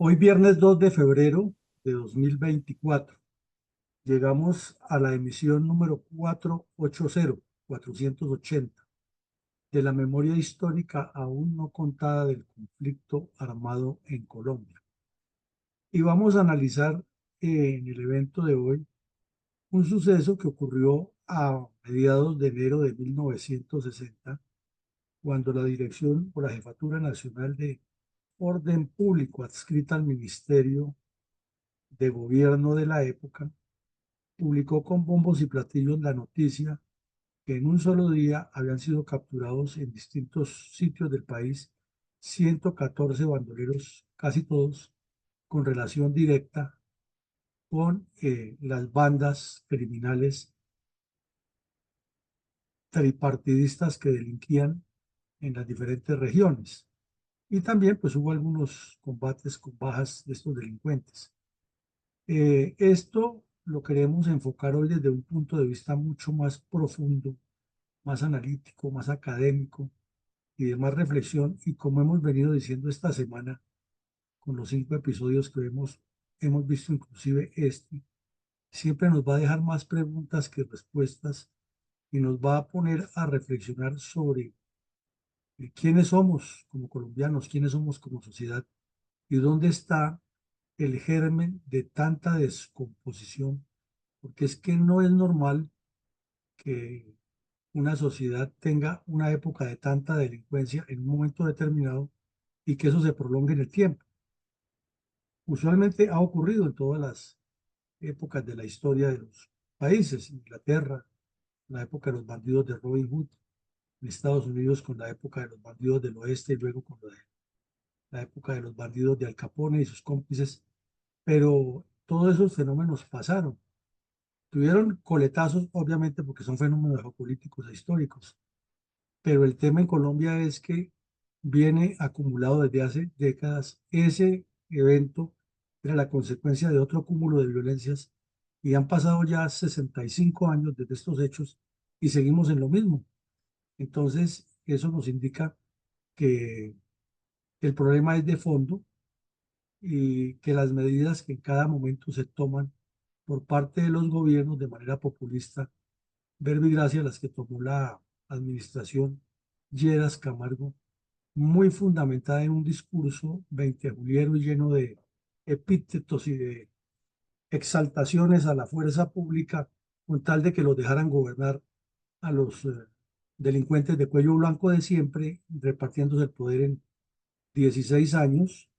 Hoy viernes 2 de febrero de 2024 llegamos a la emisión número 480 de la memoria histórica aún no contada del conflicto armado en Colombia. Y vamos a analizar en el evento de hoy un suceso que ocurrió a mediados de enero de 1960, cuando la Dirección o la Jefatura Nacional de Orden Público adscrita al Ministerio de Gobierno de la época publicó con bombos y platillos la noticia que en un solo día habían sido capturados en distintos sitios del país 114 bandoleros, casi todos con relación directa con las bandas criminales tripartidistas que delinquían en las diferentes regiones. Y también pues hubo algunos combates con bajas de estos delincuentes. Esto lo queremos enfocar hoy desde un punto de vista mucho más profundo, más analítico, más académico y de más reflexión. Y como hemos venido diciendo esta semana, con los 5 episodios que hemos visto, inclusive este, siempre nos va a dejar más preguntas que respuestas y nos va a poner a reflexionar sobre quiénes somos como colombianos, quiénes somos como sociedad y dónde está el germen de tanta descomposición, porque es que no es normal que una sociedad tenga una época de tanta delincuencia en un momento determinado y que eso se prolongue en el tiempo. Usualmente ha ocurrido en todas las épocas de la historia de los países: Inglaterra, la época de los bandidos de Robin Hood; en Estados Unidos con la época de los bandidos del oeste y luego con la época de los bandidos de Al Capone y sus cómplices. Pero todos esos fenómenos pasaron. Tuvieron coletazos, obviamente, porque son fenómenos geopolíticos e históricos, pero el tema en Colombia es que viene acumulado desde hace décadas. Ese evento era la consecuencia de otro cúmulo de violencias y han pasado ya 65 años desde estos hechos y seguimos en lo mismo. Entonces, eso nos indica que el problema es de fondo y que las medidas que en cada momento se toman por parte de los gobiernos de manera populista, verbigracia, las que tomó la administración Lleras Camargo, muy fundamentada en un discurso veintejuliero y lleno de epítetos y de exaltaciones a la fuerza pública, con tal de que los dejaran gobernar a los delincuentes de cuello blanco de siempre, repartiéndose el poder en 16 años.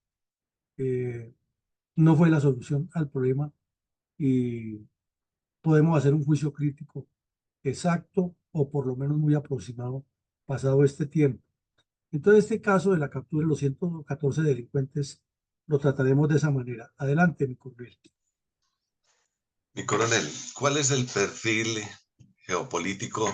eh, no fue la solución al problema y podemos hacer un juicio crítico exacto o por lo menos muy aproximado pasado este tiempo. Entonces, este caso de la captura de los 114 delincuentes lo trataremos de esa manera. Adelante, mi coronel. Mi coronel, ¿cuál es el perfil geopolítico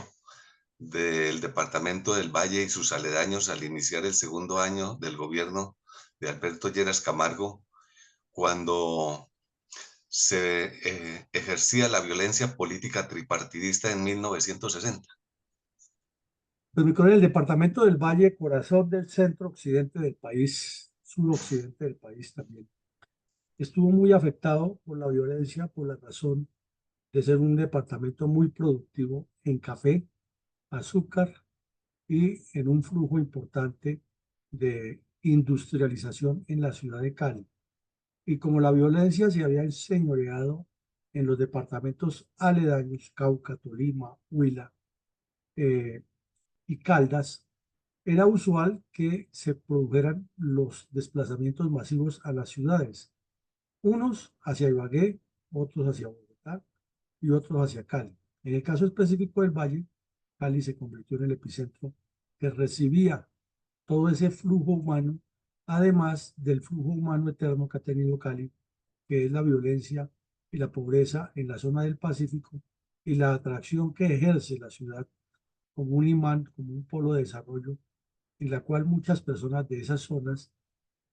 del departamento del Valle y sus aledaños al iniciar el segundo año del gobierno de Alberto Lleras Camargo, cuando se ejercía la violencia política tripartidista en 1960? Pues, mi coronel, el departamento del Valle, corazón del centro occidente del país, suroccidente del país también, estuvo muy afectado por la violencia por la razón de ser un departamento muy productivo en café, azúcar y en un flujo importante de industrialización en la ciudad de Cali. Y como la violencia se había enseñoreado en los departamentos aledaños, Cauca, Tolima, Huila eh, y Caldas, era usual que se produjeran los desplazamientos masivos a las ciudades, unos hacia Ibagué, otros hacia Bogotá y otros hacia Cali. En el caso específico del Valle, Cali se convirtió en el epicentro que recibía todo ese flujo humano, además del flujo humano eterno que ha tenido Cali, que es la violencia y la pobreza en la zona del Pacífico y la atracción que ejerce la ciudad como un imán, como un polo de desarrollo, en la cual muchas personas de esas zonas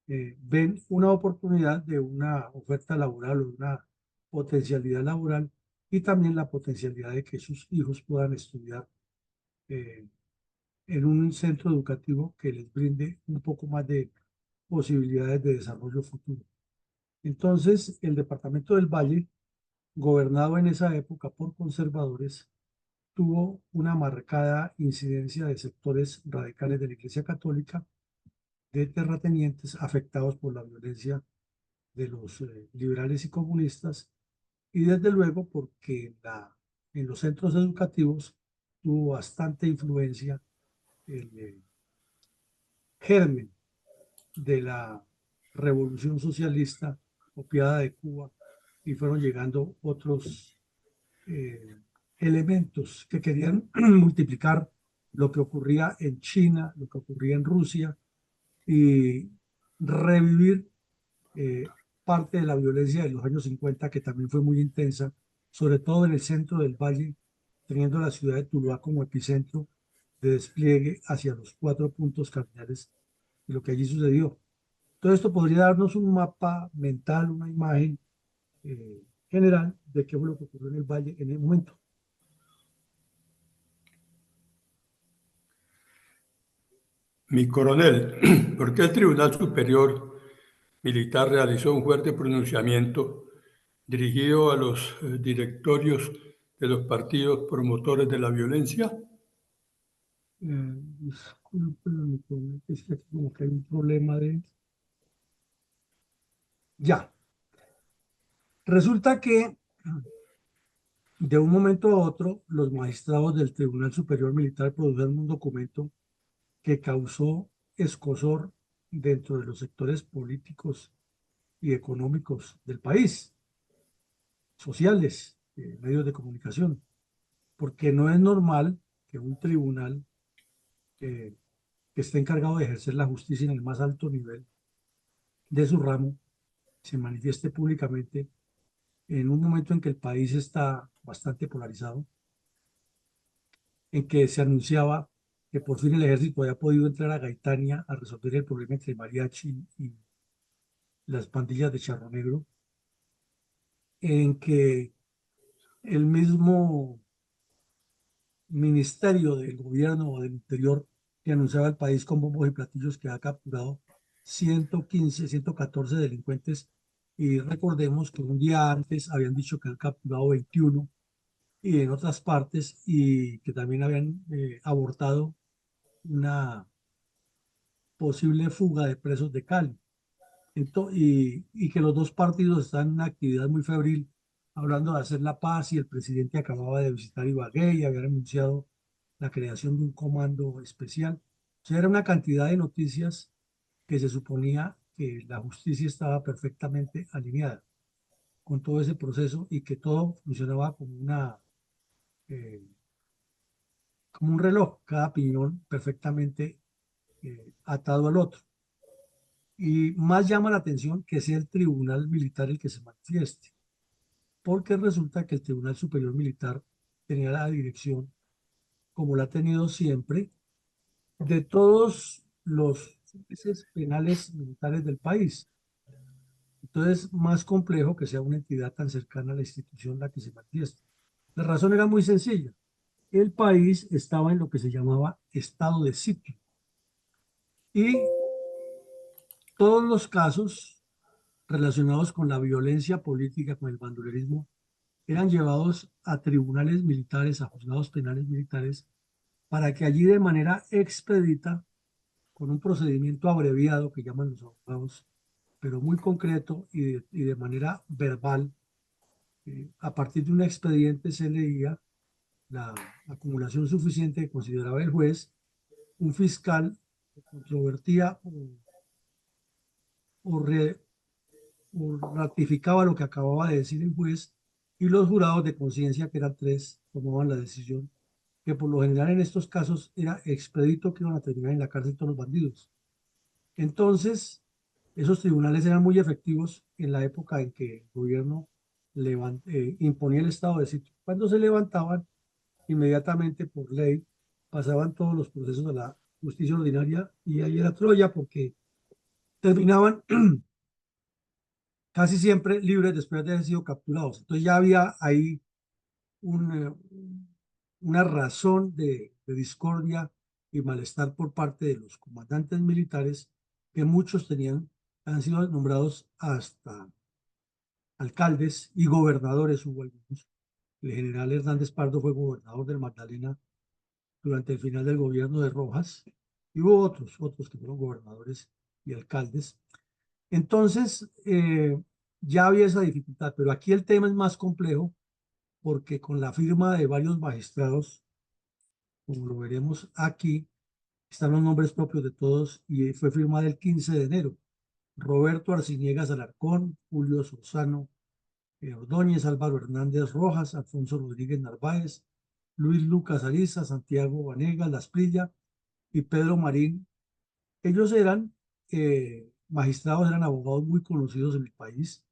ven una oportunidad de una oferta laboral o una potencialidad laboral y también la potencialidad de que sus hijos puedan estudiar eh, en un centro educativo que les brinde un poco más de posibilidades de desarrollo futuro. Entonces, el departamento del Valle, gobernado en esa época por conservadores, tuvo una marcada incidencia de sectores radicales de la Iglesia Católica, de terratenientes afectados por la violencia de los liberales y comunistas, y desde luego porque en los centros educativos tuvo bastante influencia el germen de la revolución socialista copiada de Cuba, y fueron llegando otros eh, elementos que querían multiplicar lo que ocurría en China, lo que ocurría en Rusia, y revivir eh, parte de la violencia de los años 50, que también fue muy intensa, sobre todo en el centro del valle, teniendo la ciudad de Tuluá como epicentro de despliegue hacia los 4 puntos cardinales de lo que allí sucedió. Todo esto podría darnos un mapa mental, una imagen general de qué fue lo que ocurrió en el valle en el momento. Mi coronel, ¿por qué el Tribunal Superior Militar realizó un fuerte pronunciamiento dirigido a los directorios de los partidos promotores de la violencia? Discúlpenme, es que aquí como que hay un problema de... Ya, resulta que de un momento a otro los magistrados del Tribunal Superior Militar produjeron un documento que causó escozor dentro de los sectores políticos y económicos del país, sociales, medios de comunicación, porque no es normal que un tribunal eh, que esté encargado de ejercer la justicia en el más alto nivel de su ramo se manifieste públicamente en un momento en que el país está bastante polarizado, en que se anunciaba que por fin el ejército había podido entrar a Gaitania a resolver el problema entre mariachi y las pandillas de Charro Negro, en que el mismo Ministerio del Gobierno o del Interior, que anunciaba al país con bombos y platillos que ha capturado 115, 114 delincuentes, y recordemos que un día antes habían dicho que han capturado 21 y en otras partes, y que también habían abortado una posible fuga de presos de Cali. Y que los dos partidos están en una actividad muy febril hablando de hacer la paz, y el presidente acababa de visitar Ibagué y había anunciado la creación de un comando especial. O sea, era una cantidad de noticias que se suponía que la justicia estaba perfectamente alineada con todo ese proceso y que todo funcionaba eh, como un reloj, cada piñón perfectamente atado al otro. Y más llama la atención que sea el tribunal militar el que se manifieste, porque resulta que el Tribunal Superior Militar tenía la dirección, como la ha tenido siempre, de todos los jueces penales militares del país. Entonces, más complejo que sea una entidad tan cercana a la institución la que se manifiesta. La razón era muy sencilla. El país estaba en lo que se llamaba estado de sitio, y todos los casos relacionados con la violencia política, con el bandolerismo, eran llevados a tribunales militares, a juzgados penales militares, para que allí de manera expedita, con un procedimiento abreviado que llaman los abogados, pero muy concreto y de manera verbal, a partir de un expediente se leía la acumulación suficiente que consideraba el juez, un fiscal controvertía o, re, o ratificaba lo que acababa de decir el juez, y los jurados de conciencia, que eran tres, tomaban la decisión, que por lo general en estos casos era expedito, que iban a terminar en la cárcel todos los bandidos. Entonces, esos tribunales eran muy efectivos en la época en que el gobierno imponía el estado de sitio. Cuando se levantaban, inmediatamente por ley pasaban todos los procesos a la justicia ordinaria, y ahí era Troya, porque terminaban casi siempre libres después de haber sido capturados. Entonces ya había ahí un, una razón de discordia y malestar por parte de los comandantes militares, que muchos tenían, han sido nombrados hasta alcaldes y gobernadores hubo algunos. El general Hernández Pardo fue gobernador del Magdalena durante el final del gobierno de Rojas, y hubo otros que fueron gobernadores y alcaldes. Entonces, ya había esa dificultad, pero aquí el tema es más complejo porque con la firma de varios magistrados, como lo veremos aquí, están los nombres propios de todos y fue firmada el 15 de enero. Roberto Arciniegas Alarcón, Julio Sorzano Ordóñez, Álvaro Hernández Rojas, Alfonso Rodríguez Narváez, Luis Lucas Ariza, Santiago Vanegas Lasprilla y Pedro Marín. Ellos eran magistrados, eran abogados muy conocidos en el país,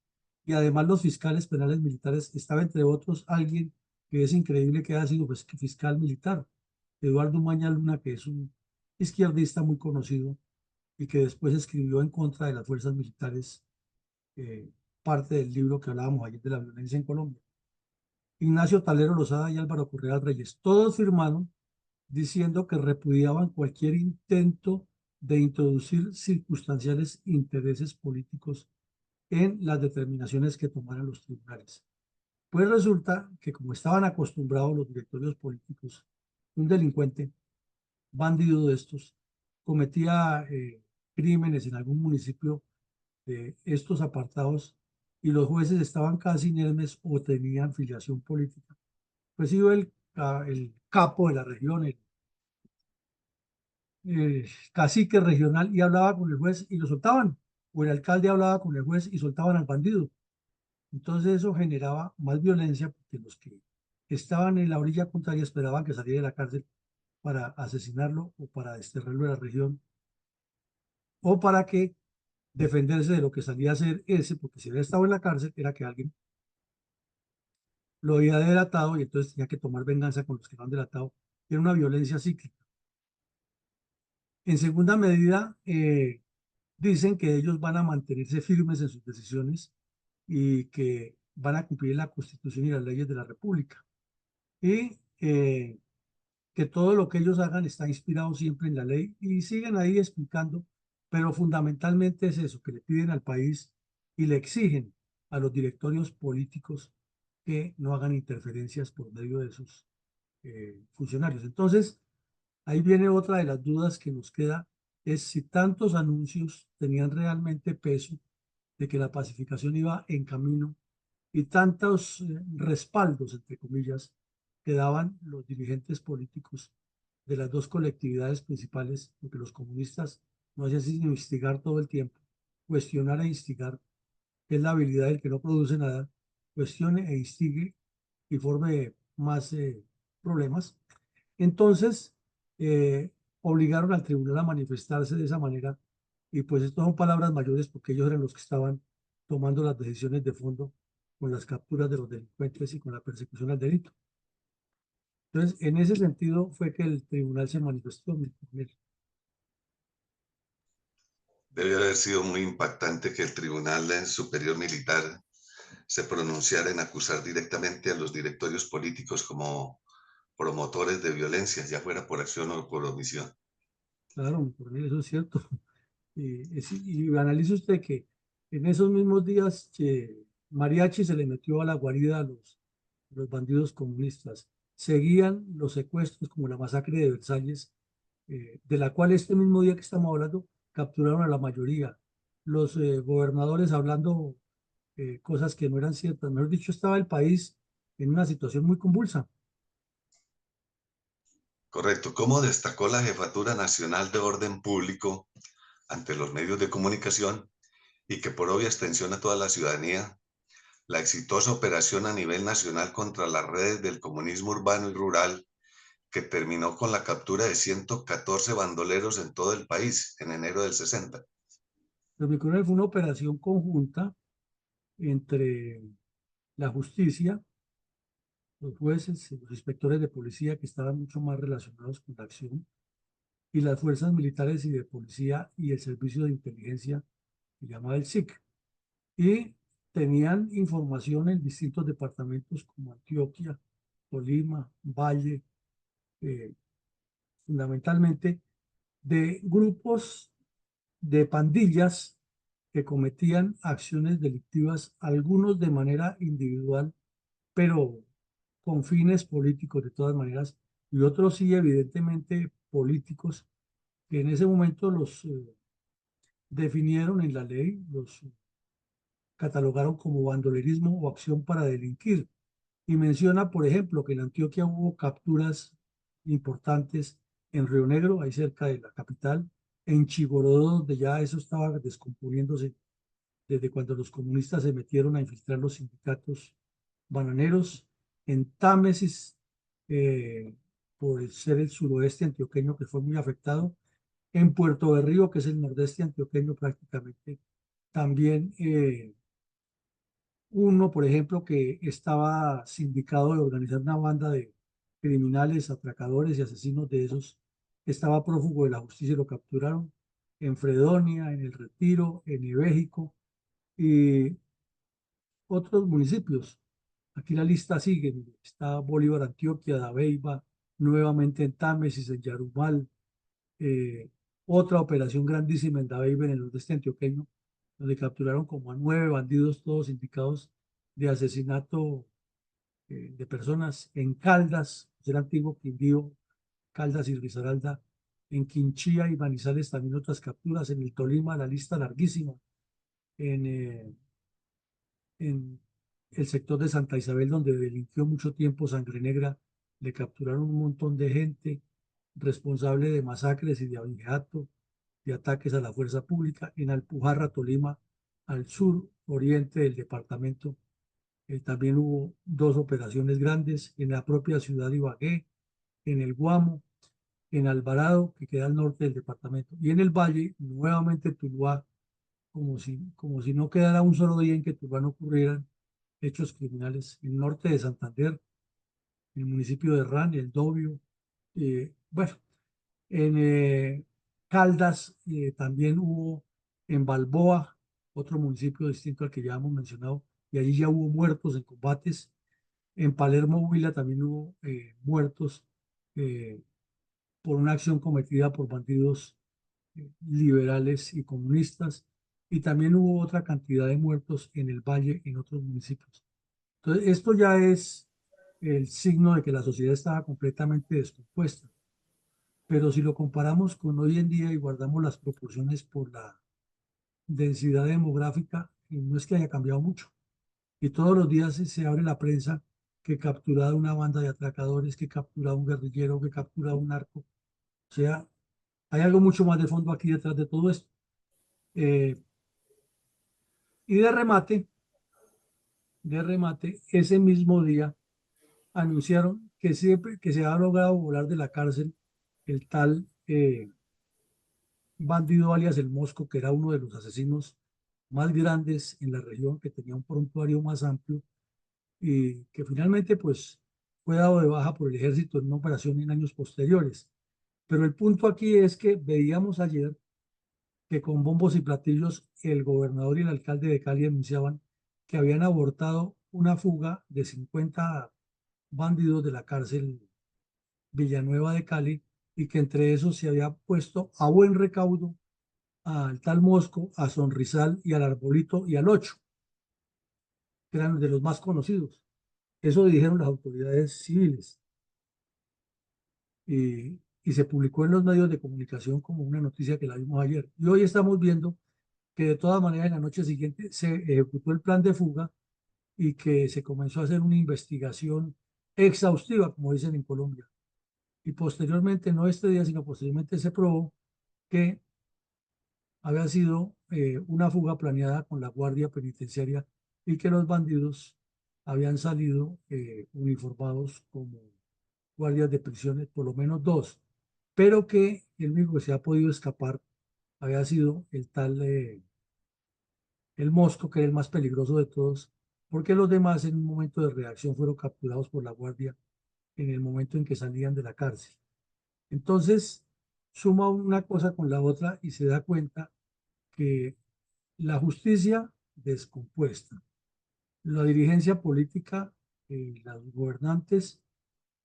y además los fiscales penales militares. Estaba entre otros alguien que es increíble que haya sido fiscal militar, Eduardo Umaña Luna, que es un izquierdista muy conocido y que después escribió en contra de las fuerzas militares, eh, parte del libro que hablábamos ayer de la violencia en Colombia. Ignacio Talero Lozada y Álvaro Correa Reyes, todos firmaron diciendo que repudiaban cualquier intento de introducir circunstanciales intereses políticos en las determinaciones que tomaran los tribunales. Pues resulta que como estaban acostumbrados los directorios políticos, un delincuente, bandido de estos, cometía crímenes en algún municipio de estos apartados y los jueces estaban casi inermes o tenían filiación política, pues iba el capo de la región, el cacique regional, y hablaba con el juez y lo soltaban, o el alcalde hablaba con el juez y soltaban al bandido. Entonces eso generaba más violencia porque los que estaban en la orilla contraria esperaban que saliera de la cárcel para asesinarlo o para desterrarlo de la región o para que defenderse de lo que salía a ser ese, porque si había estado en la cárcel era que alguien lo había delatado y entonces tenía que tomar venganza con los que lo han delatado. Era una violencia cíclica. En segunda medida, dicen que ellos van a mantenerse firmes en sus decisiones y que van a cumplir la Constitución y las leyes de la República. Y que todo lo que ellos hagan está inspirado siempre en la ley y siguen ahí explicando, pero fundamentalmente es eso, que le piden al país y le exigen a los directorios políticos que no hagan interferencias por medio de sus funcionarios. Entonces, ahí viene otra de las dudas que nos queda, es si tantos anuncios tenían realmente peso de que la pacificación iba en camino y tantos respaldos, entre comillas, que daban los dirigentes políticos de las dos colectividades principales, porque los comunistas no hacían sino instigar todo el tiempo, cuestionar e instigar, que es la habilidad del que no produce nada, cuestione e instigue y forme más problemas. Entonces, obligaron al tribunal a manifestarse de esa manera, y pues esto son palabras mayores porque ellos eran los que estaban tomando las decisiones de fondo con las capturas de los delincuentes y con la persecución al delito. Entonces, en ese sentido fue que el tribunal se manifestó. Debe haber sido muy impactante que el Tribunal Superior Militar se pronunciara en acusar directamente a los directorios políticos como promotores de violencia, ya fuera por acción o por omisión. Claro, eso es cierto. Y analice usted que en esos mismos días Mariachi se le metió a la guarida a los bandidos comunistas. Seguían los secuestros como la masacre de Versalles, de la cual este mismo día que estamos hablando capturaron a la mayoría. Los gobernadores hablando cosas que no eran ciertas. Mejor dicho, estaba el país en una situación muy convulsa. Correcto. ¿Cómo destacó la Jefatura Nacional de Orden Público ante los medios de comunicación y que por obvia extensión a toda la ciudadanía, la exitosa operación a nivel nacional contra las redes del comunismo urbano y rural que terminó con la captura de 114 bandoleros en todo el país en enero del 60? Pero mi coronel, fue una operación conjunta entre la justicia, los jueces, los inspectores de policía que estaban mucho más relacionados con la acción, y las fuerzas militares y de policía y el servicio de inteligencia que llamaba el SIC. Y tenían información en distintos departamentos como Antioquia, Tolima, Valle, eh, fundamentalmente de grupos de pandillas que cometían acciones delictivas, algunos de manera individual, pero con fines políticos de todas maneras, y otros sí evidentemente políticos, que en ese momento los definieron en la ley, los catalogaron como bandolerismo o acción para delinquir. Y menciona, por ejemplo, que en Antioquia hubo capturas importantes en Río Negro, ahí cerca de la capital, en Chigorodó, donde ya eso estaba descomponiéndose desde cuando los comunistas se metieron a infiltrar los sindicatos bananeros, en Támesis, por ser el suroeste antioqueño que fue muy afectado, en Puerto Berrío, que es el nordeste antioqueño prácticamente, también uno, por ejemplo, que estaba sindicado de organizar una banda de criminales, atracadores y asesinos de esos, estaba prófugo de la justicia y lo capturaron en Fredonia, en El Retiro, en Ibéjico y otros municipios. Aquí la lista sigue, mire, está Bolívar, Antioquia, Dabeiba, nuevamente en Támesis, en Yarumal, eh, otra operación grandísima en Dabeiba, en el nordeste antioqueño, donde capturaron como a 9 bandidos, todos indicados de asesinato de personas en Caldas, el antiguo Quindío, Caldas y Risaralda, en Quinchía y Manizales también otras capturas, en el Tolima la lista larguísima, en el sector de Santa Isabel, donde delinquió mucho tiempo Sangre Negra, le capturaron un montón de gente responsable de masacres y de abigeato, de ataques a la fuerza pública, en Alpujarra, Tolima, al sur oriente del departamento. También hubo 2 operaciones grandes en la propia ciudad de Ibagué, en el Guamo, en Alvarado, que queda al norte del departamento, y en el Valle, nuevamente Tuluá, como si no quedara un solo día en que Tuluá no ocurrieran hechos criminales. En el norte de Santander, en el municipio de Ran, el Dobio, bueno, en Caldas también hubo, en Balboa, otro municipio distinto al que ya hemos mencionado, y allí ya hubo muertos en combates. En Palermo, Huila, también hubo muertos eh, por una acción cometida por bandidos liberales y comunistas, y también hubo otra cantidad de muertos en el Valle, en otros municipios. Entonces, esto ya es el signo de que la sociedad estaba completamente descompuesta. Pero si lo comparamos con hoy en día y guardamos las proporciones por la densidad demográfica, no es que haya cambiado mucho. Y todos los días se abre la prensa que captura una banda de atracadores, que captura un guerrillero, que captura un narco. O sea, hay algo mucho más de fondo aquí detrás de todo esto. Eh, y de remate, ese mismo día anunciaron que siempre que se ha logrado volar de la cárcel el tal bandido alias El Mosco, que era uno de los asesinos más grandes en la región, que tenía un prontuario más amplio y que finalmente pues fue dado de baja por el ejército en una operación en años posteriores. Pero el punto aquí es que veíamos ayer que con bombos y platillos el gobernador y el alcalde de Cali anunciaban que habían abortado una fuga de 50 bandidos de la cárcel Villanueva de Cali y que entre esos se había puesto a buen recaudo al tal Mosco, a Sonrisal y al Arbolito y al Ocho, que eran de los más conocidos. Eso dijeron las autoridades civiles y se publicó en los medios de comunicación como una noticia que la vimos ayer. Y hoy estamos viendo que de todas maneras en la noche siguiente se ejecutó el plan de fuga y que se comenzó a hacer una investigación exhaustiva, como dicen en Colombia. Y posteriormente, no este día, sino posteriormente se probó que había sido una fuga planeada con la Guardia Penitenciaria y que los bandidos habían salido uniformados como guardias de prisiones, por lo menos 2, pero que el único que se ha podido escapar había sido el tal el Mosco, que era el más peligroso de todos, porque los demás en un momento de reacción fueron capturados por la Guardia en el momento en que salían de la cárcel. Entonces, suma una cosa con la otra y se da cuenta que la justicia descompuesta, la dirigencia política, los gobernantes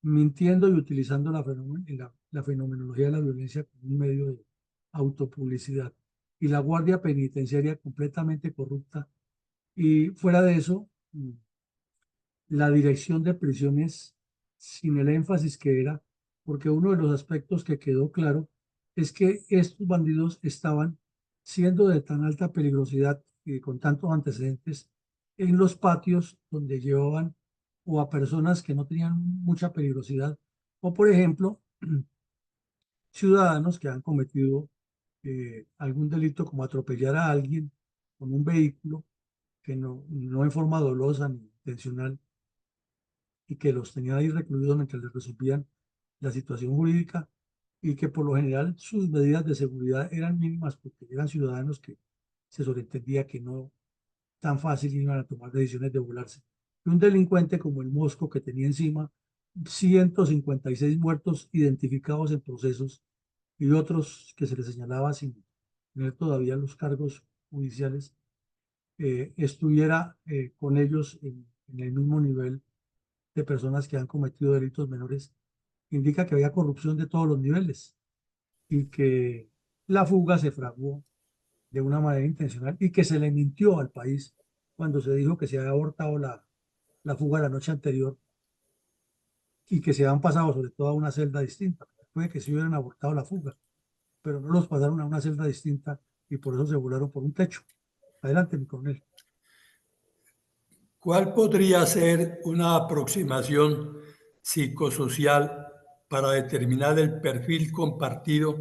mintiendo y utilizando la fenomenología de la violencia como un medio de autopublicidad. y la guardia penitenciaria completamente corrupta. Y fuera de eso, la dirección de prisiones sin el énfasis que era, porque uno de los aspectos que quedó claro es que estos bandidos estaban siendo de tan alta peligrosidad y con tantos antecedentes en los patios donde llevaban o a personas que no tenían mucha peligrosidad, o por ejemplo, ciudadanos que han cometido algún delito como atropellar a alguien con un vehículo que no en forma dolosa ni intencional, y que los tenían ahí recluidos mientras les resolvían la situación jurídica, y que por lo general sus medidas de seguridad eran mínimas porque eran ciudadanos que se sobreentendía que no tan fácil iban a tomar decisiones de volarse. Y un delincuente como el Mosco, que tenía encima 156 muertos identificados en procesos y otros que se les señalaba sin tener todavía los cargos judiciales, estuviera con ellos en el mismo nivel de personas que han cometido delitos menores, indica que había corrupción de todos los niveles y que la fuga se fraguó de una manera intencional y que se le mintió al país cuando se dijo que se había abortado la fuga la noche anterior y que se habían pasado sobre todo a una celda distinta. Puede que se hubieran abortado la fuga, pero no los pasaron a una celda distinta y por eso se volaron por un techo. Adelante, mi coronel. ¿Cuál podría ser una aproximación psicosocial para determinar el perfil compartido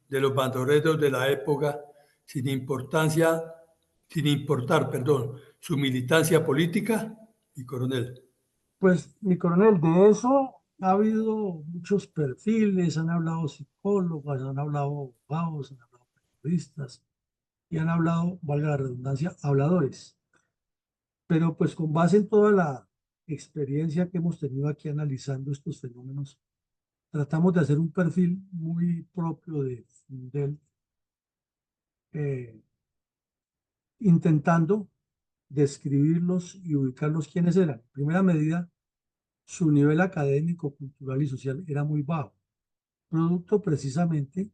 de los bandoleros de la época sin importar, su militancia política? Mi coronel. Pues, mi coronel, de eso ha habido muchos perfiles, han hablado psicólogos, han hablado abogados, han hablado periodistas y han hablado, valga la redundancia, habladores. Pero pues con base en toda la experiencia que hemos tenido aquí analizando estos fenómenos, tratamos de hacer un perfil muy propio de Fundel, eh, intentando describirlos y ubicarlos quiénes eran. En primera medida, su nivel académico, cultural y social era muy bajo, producto precisamente,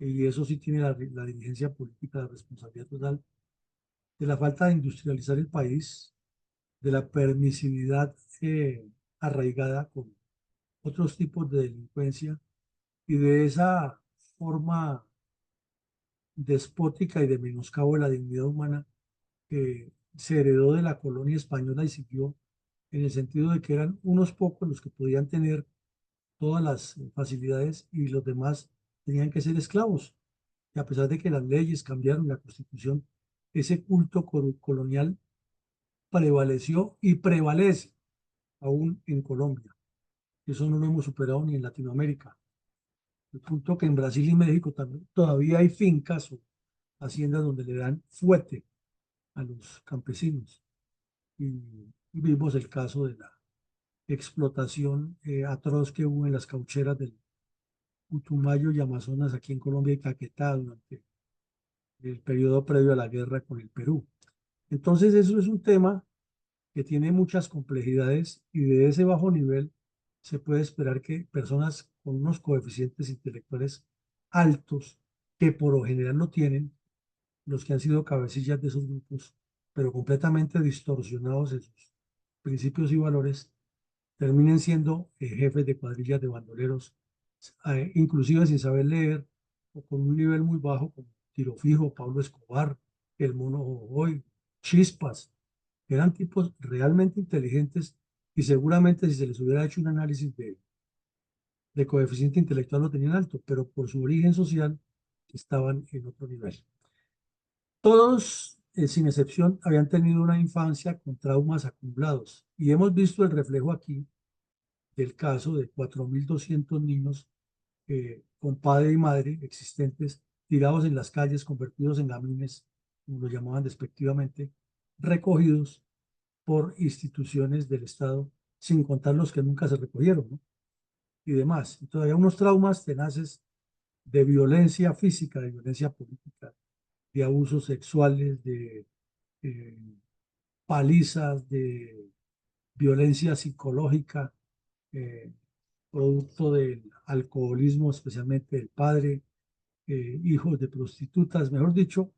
y eso sí tiene la dirigencia política de responsabilidad total, de la falta de industrializar el país, de la permisividad arraigada con otros tipos de delincuencia y de esa forma despótica y de menoscabo de la dignidad humana que se heredó de la colonia española y siguió en el sentido de que eran unos pocos los que podían tener todas las facilidades y los demás tenían que ser esclavos. Y a pesar de que las leyes cambiaron la constitución, ese culto colonial prevaleció y prevalece aún en Colombia. Eso no lo hemos superado ni en Latinoamérica. El punto que en Brasil y México también, todavía hay fincas o haciendas donde le dan fuete a los campesinos. Y vimos el caso de la explotación atroz que hubo en las caucheras del Putumayo y Amazonas aquí en Colombia y Caquetá durante el periodo previo a la guerra con el Perú. Entonces eso es un tema que tiene muchas complejidades y de ese bajo nivel se puede esperar que personas con unos coeficientes intelectuales altos, que por lo general no tienen los que han sido cabecillas de esos grupos, pero completamente distorsionados en sus principios y valores, terminen siendo jefes de cuadrillas de bandoleros, inclusive sin saber leer o con un nivel muy bajo como Tiro Fijo, Pablo Escobar, el Mono Jojoy, Chispas. Eran tipos realmente inteligentes y seguramente si se les hubiera hecho un análisis de coeficiente intelectual lo tenían alto, pero por su origen social estaban en otro nivel. Todos, sin excepción, habían tenido una infancia con traumas acumulados y hemos visto el reflejo aquí del caso de 4.200 niños con padre y madre existentes tirados en las calles, convertidos en gamines, como lo llamaban despectivamente, recogidos por instituciones del Estado, sin contar los que nunca se recogieron, ¿no? Y demás. Y todavía unos traumas tenaces de violencia física, de violencia política, de abusos sexuales, de eh, palizas, de violencia psicológica, eh, producto del alcoholismo, especialmente del padre, hijos de prostitutas, mejor dicho,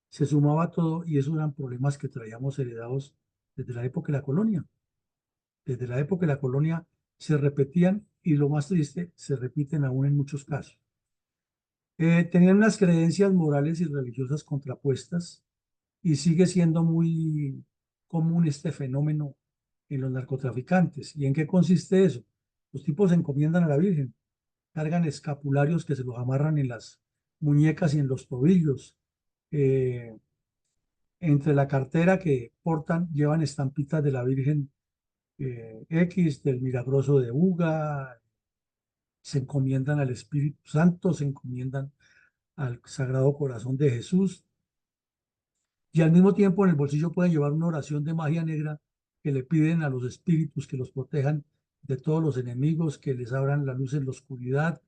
se sumaba todo y esos eran problemas que traíamos heredados desde la época de la colonia. Desde la época de la colonia se repetían y lo más triste, se repiten aún en muchos casos. Tenían unas creencias morales y religiosas contrapuestas y sigue siendo muy común este fenómeno en los narcotraficantes. ¿Y en qué consiste eso? Los tipos se encomiendan a la Virgen, cargan escapularios que se los amarran en las muñecas y en los tobillos. Eh, Entre la cartera que portan llevan estampitas de la Virgen X, del Milagroso de Buga, se encomiendan al Espíritu Santo, se encomiendan al Sagrado Corazón de Jesús y al mismo tiempo en el bolsillo pueden llevar una oración de magia negra que le piden a los espíritus que los protejan de todos los enemigos, que les abran la luz en la oscuridad,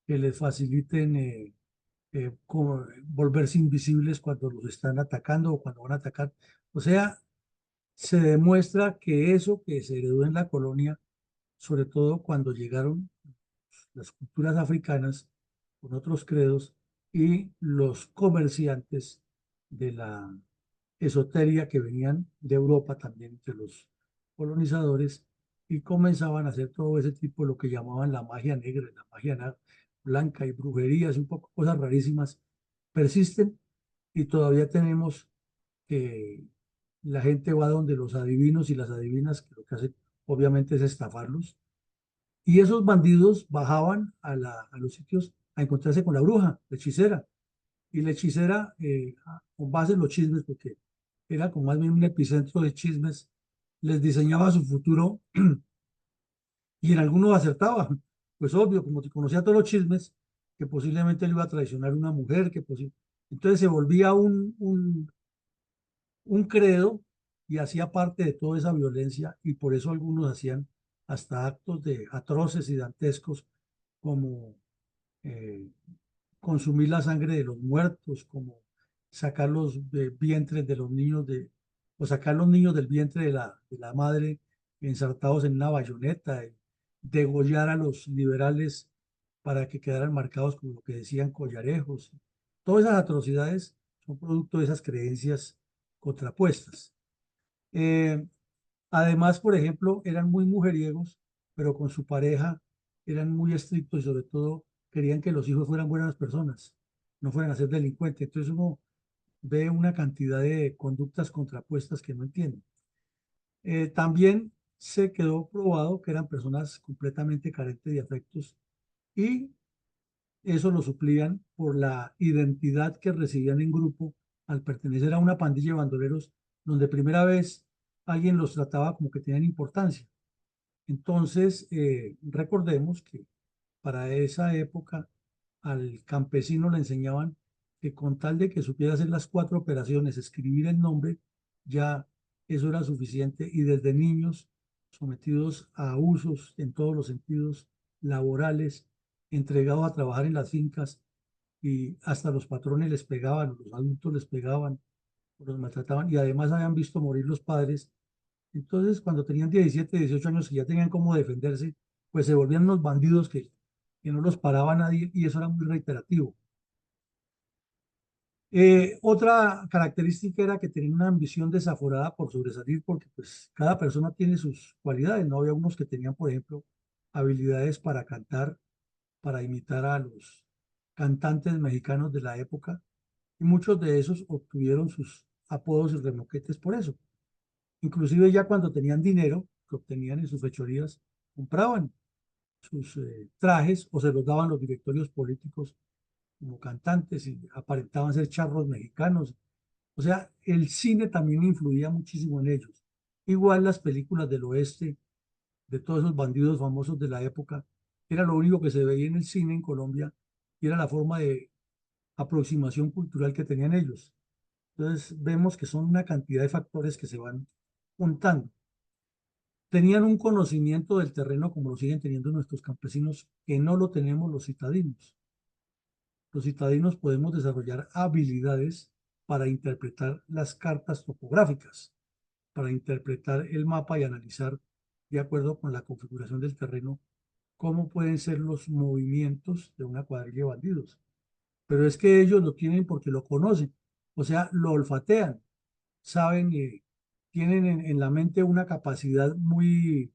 que les faciliten como volverse invisibles cuando los están atacando o cuando van a atacar. O sea, se demuestra que eso que se heredó en la colonia, sobre todo cuando llegaron las culturas africanas con otros credos y los comerciantes de la esoteria que venían de Europa también entre los colonizadores y comenzaban a hacer todo ese tipo de lo que llamaban la magia negra, la magia blanca y brujerías, un poco cosas rarísimas, persisten y todavía tenemos que la gente va donde los adivinos y las adivinas, que lo que hacen obviamente es estafarlos. Y esos bandidos bajaban a los sitios a encontrarse con la bruja, la hechicera. Y la hechicera, con base en los chismes, porque era como más bien un epicentro de chismes, les diseñaba su futuro y en algunos acertaba. Pues obvio, como te conocía todos los chismes, que posiblemente le iba a traicionar una mujer, entonces se volvía un credo y hacía parte de toda esa violencia y por eso algunos hacían hasta actos de atroces y dantescos como eh, consumir la sangre de los muertos, como sacar los vientres de los niños o sacar los niños del vientre de la madre ensartados en una bayoneta, degollar a los liberales para que quedaran marcados como lo que decían collarejos. Todas esas atrocidades son producto de esas creencias contrapuestas. Eh, Además, por ejemplo, eran muy mujeriegos, pero con su pareja eran muy estrictos y sobre todo querían que los hijos fueran buenas personas, no fueran a ser delincuentes. Entonces uno ve una cantidad de conductas contrapuestas que no entiende. También se quedó probado que eran personas completamente carentes de afectos y eso lo suplían por la identidad que recibían en grupo al pertenecer a una pandilla de bandoleros donde primera vez alguien los trataba como que tenían importancia. Entonces, recordemos que para esa época al campesino le enseñaban que con tal de que supiera hacer las 4 operaciones, escribir el nombre, ya eso era suficiente y desde niños sometidos a usos en todos los sentidos laborales, entregados a trabajar en las fincas y hasta los patrones les pegaban, los adultos les pegaban, los maltrataban y además habían visto morir los padres. Entonces, cuando tenían 17, 18 años y ya tenían cómo defenderse, pues se volvían unos bandidos que no los paraba nadie y eso era muy reiterativo. Otra característica era que tenían una ambición desaforada por sobresalir porque pues cada persona tiene sus cualidades, ¿no? Había unos que tenían, por ejemplo, habilidades para cantar, para imitar a los cantantes mexicanos de la época y muchos de esos obtuvieron sus apodos y remoquetes por eso. Inclusive ya cuando tenían dinero que obtenían en sus fechorías, compraban sus trajes o se los daban los directorios políticos como cantantes y aparentaban ser charros mexicanos. O sea, el cine también influía muchísimo en ellos. Igual las películas del oeste, de todos esos bandidos famosos de la época, era lo único que se veía en el cine en Colombia y era la forma de aproximación cultural que tenían ellos. Entonces vemos que son una cantidad de factores que se van juntando. Tenían un conocimiento del terreno como lo siguen teniendo nuestros campesinos, que no lo tenemos los citadinos. Los citadinos podemos desarrollar habilidades para interpretar las cartas topográficas, para interpretar el mapa y analizar, de acuerdo con la configuración del terreno, cómo pueden ser los movimientos de una cuadrilla de bandidos. pero es que ellos lo tienen porque lo conocen, o sea, lo olfatean, saben, tienen en la mente una capacidad muy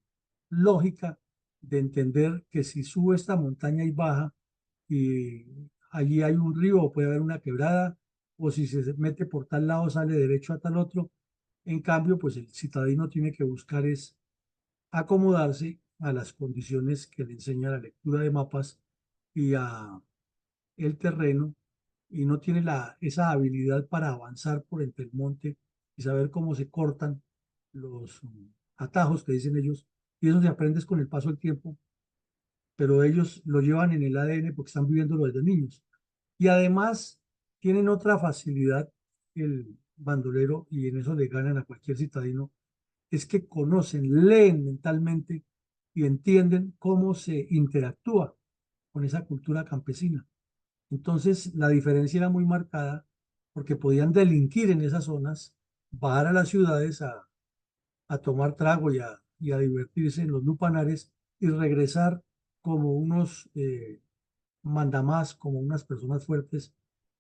lógica de entender que si sube esta montaña y baja, y allí hay un río o puede haber una quebrada, o si se mete por tal lado sale derecho a tal otro. En cambio, pues el citadino tiene que buscar es acomodarse a las condiciones que le enseña la lectura de mapas y a el terreno, y no tiene esa habilidad para avanzar por entre el monte y saber cómo se cortan los atajos que dicen ellos, y eso se aprende con el paso del tiempo, pero ellos lo llevan en el ADN porque están viviéndolo desde niños. Y además tienen otra facilidad el bandolero, y en eso le ganan a cualquier citadino, es que conocen, leen mentalmente y entienden cómo se interactúa con esa cultura campesina. Entonces, la diferencia era muy marcada porque podían delinquir en esas zonas, bajar a las ciudades a tomar trago y a divertirse en los lupanares y regresar como unos mandamás, como unas personas fuertes,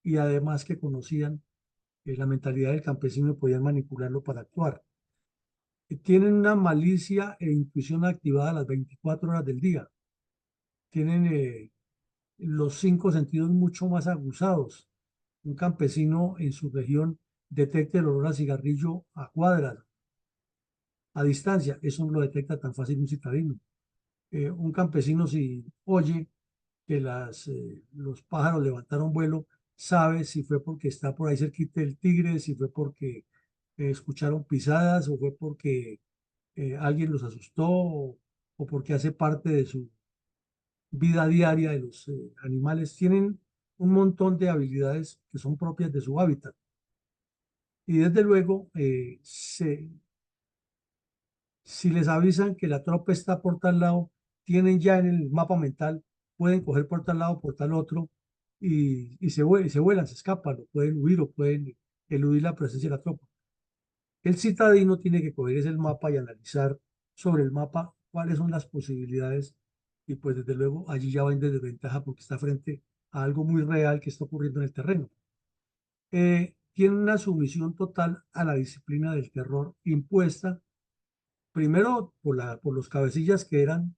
y además que conocían la mentalidad del campesino y podían manipularlo para actuar. Tienen una malicia e intuición activada a las 24 horas del día. Tienen los cinco sentidos mucho más aguzados. Un campesino en su región detecta el olor a cigarrillo a cuadras, a distancia. Eso no lo detecta tan fácil un citadino. Un campesino, si oye que los pájaros levantaron vuelo, sabe si fue porque está por ahí cerquita el tigre, si fue porque escucharon pisadas, o fue porque alguien los asustó, o porque hace parte de su vida diaria de los animales. Tienen un montón de habilidades que son propias de su hábitat. Y desde luego, si les avisan que la tropa está por tal lado, tienen ya en el mapa mental, pueden coger por tal lado, por tal otro, y se vuelan, se escapan, o pueden huir, o pueden eludir la presencia de la tropa. El citadino tiene que coger ese mapa y analizar sobre el mapa cuáles son las posibilidades, y pues desde luego allí ya va en desventaja porque está frente a algo muy real que está ocurriendo en el terreno. Tiene una sumisión total a la disciplina del terror impuesta, primero por los cabecillas, que eran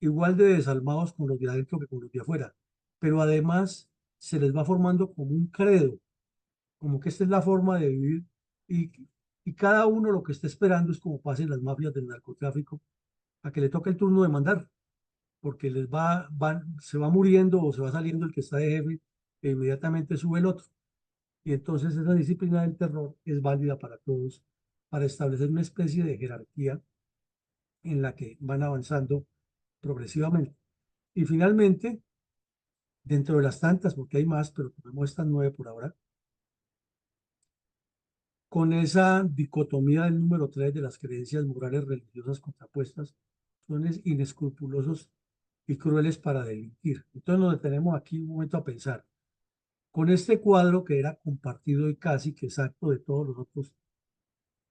igual de desalmados con los de adentro que con los de afuera, pero además se les va formando como un credo, como que esta es la forma de vivir, y, y cada uno lo que está esperando es como pasen las mafias del narcotráfico, a que le toque el turno de mandar, porque se va muriendo o se va saliendo el que está de jefe e inmediatamente sube el otro. Y entonces esa disciplina del terror es válida para todos, para establecer una especie de jerarquía en la que van avanzando progresivamente. Y finalmente, dentro de las tantas, porque hay más, pero tomemos estas 9 por ahora, con esa dicotomía del número 3 de las creencias morales religiosas contrapuestas, son inescrupulosos y crueles para delinquir. Entonces nos detenemos aquí un momento a pensar. Con este cuadro, que era compartido y casi que exacto de todos los otros,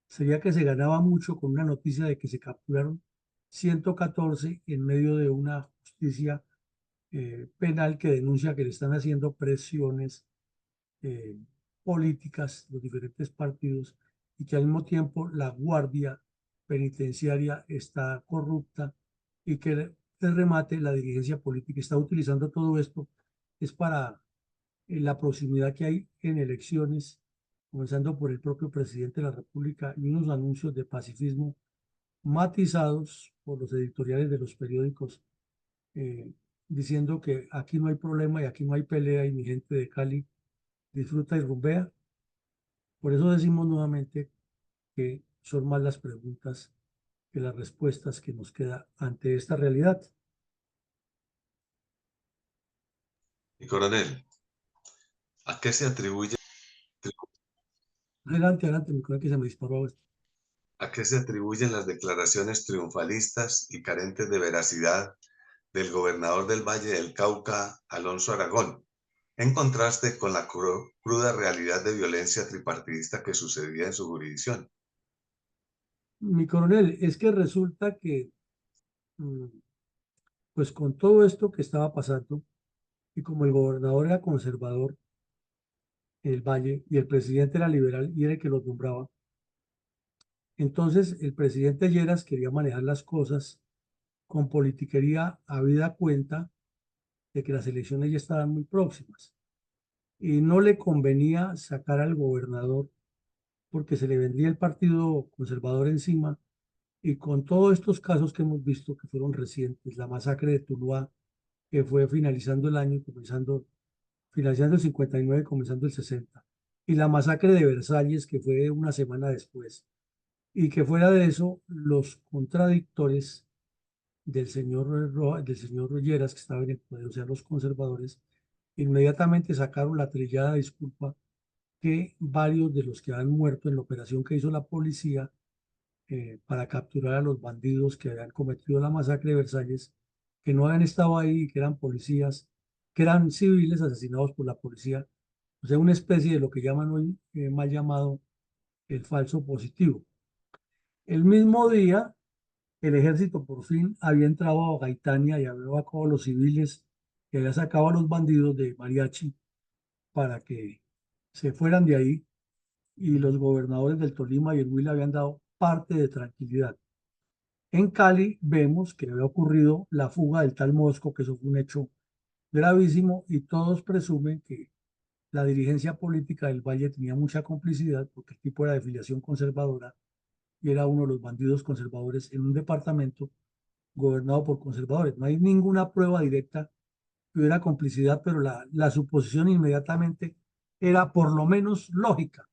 sería que se ganaba mucho con una noticia de que se capturaron 114 en medio de una justicia penal que denuncia que le están haciendo presiones eh, políticas los diferentes partidos, y que al mismo tiempo la guardia penitenciaria está corrupta, y que de remate la dirigencia política está utilizando todo esto es para la proximidad que hay en elecciones, comenzando por el propio presidente de la República, y unos anuncios de pacifismo matizados por los editoriales de los periódicos, eh, diciendo que aquí no hay problema y aquí no hay pelea y mi gente de Cali disfruta y rumbea. Por eso decimos nuevamente que son más las preguntas que las respuestas que nos queda ante esta realidad. Y coronel, ¿a qué se atribuye, Adelante, adelante, mi colega, que se me disparó esto. a qué se atribuyen las declaraciones triunfalistas y carentes de veracidad del gobernador del Valle del Cauca, Alonso Aragón, en contraste con la cruda realidad de violencia tripartidista que sucedía en su jurisdicción? Mi coronel, es que resulta que, mm, pues con todo esto que estaba pasando, y como el gobernador era conservador, el Valle, y el presidente era liberal y era el que los nombraba, entonces el presidente Lleras quería manejar las cosas con politiquería, habida cuenta de que las elecciones ya estaban muy próximas y no le convenía sacar al gobernador porque se le vendría el partido conservador encima y con todos estos casos que hemos visto que fueron recientes, la masacre de Tuluá, que fue finalizando el año, finalizando el 59, comenzando el 60, y la masacre de Versalles, que fue una semana después, y que fuera de eso, los contradictores del señor Lleras, que estaba en el poder, o sea, los conservadores, inmediatamente sacaron la trillada disculpa que varios de los que han muerto en la operación que hizo la policía para capturar a los bandidos que habían cometido la masacre de Versalles, que no habían estado ahí, que eran policías, que eran civiles asesinados por la policía, o sea, una especie de lo que llaman hoy, mal llamado, el falso positivo. El mismo día, el ejército por fin había entrado a Gaitania y había evacuado a los civiles que había sacado a los bandidos de Mariachi para que se fueran de ahí y los gobernadores del Tolima y el Huila habían dado parte de tranquilidad. En Cali vemos que había ocurrido la fuga del tal Mosco, que eso fue un hecho gravísimo y todos presumen que la dirigencia política del Valle tenía mucha complicidad porque el tipo era de filiación conservadora y era uno de los bandidos conservadores en un departamento gobernado por conservadores. No hay ninguna prueba directa que hubiera complicidad, pero la suposición inmediatamente era por lo menos lógica.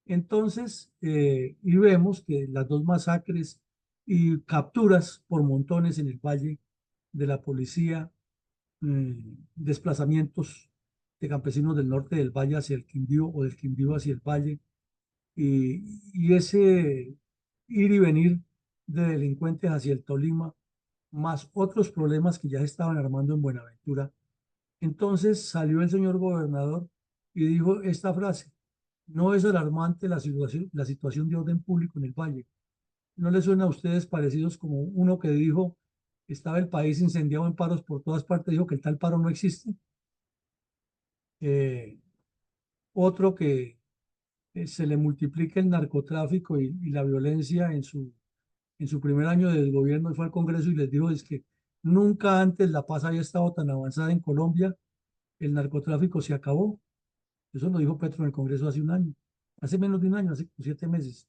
Entonces, y vemos que las dos masacres y capturas por montones en el valle de la policía, desplazamientos de campesinos del norte del valle hacia el Quindío o del Quindío hacia el valle, y ese ir y venir de delincuentes hacia el Tolima, más otros problemas que ya se estaban armando en Buenaventura. Entonces salió el señor gobernador y dijo esta frase: no es alarmante la situación de orden público en el Valle. ¿No les suena a ustedes parecidos como uno que dijo estaba el país incendiado en paros por todas partes, dijo que el tal paro no existe? Eh, Otro que se le multiplica el narcotráfico y la violencia en su primer año de gobierno y fue al Congreso y les dijo es que nunca antes la paz había estado tan avanzada en Colombia, el narcotráfico se acabó. Eso lo dijo Petro en el Congreso hace un año, hace menos de un año, hace 7 meses.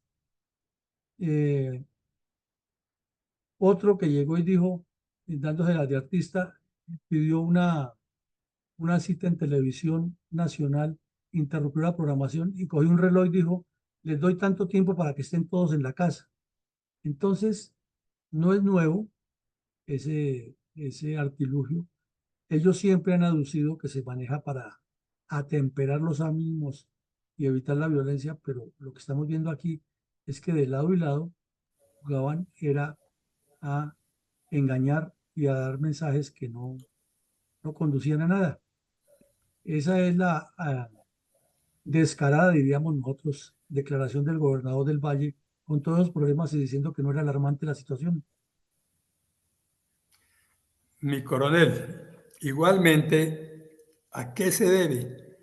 Eh, Otro que llegó y dijo, dándose la de artista, pidió una cita en televisión nacional, interrumpió la programación y cogió un reloj y dijo, les doy tanto tiempo para que estén todos en la casa. Entonces, no es nuevo ese artilugio. Ellos siempre han aducido que se maneja para atemperar los ánimos y evitar la violencia, pero lo que estamos viendo aquí es que de lado y lado jugaban era a engañar y a dar mensajes que no conducían a nada. Esa es la descarada, diríamos nosotros, declaración del gobernador del Valle con todos los problemas y diciendo que no era alarmante la situación. Mi coronel, igualmente, ¿a qué se debe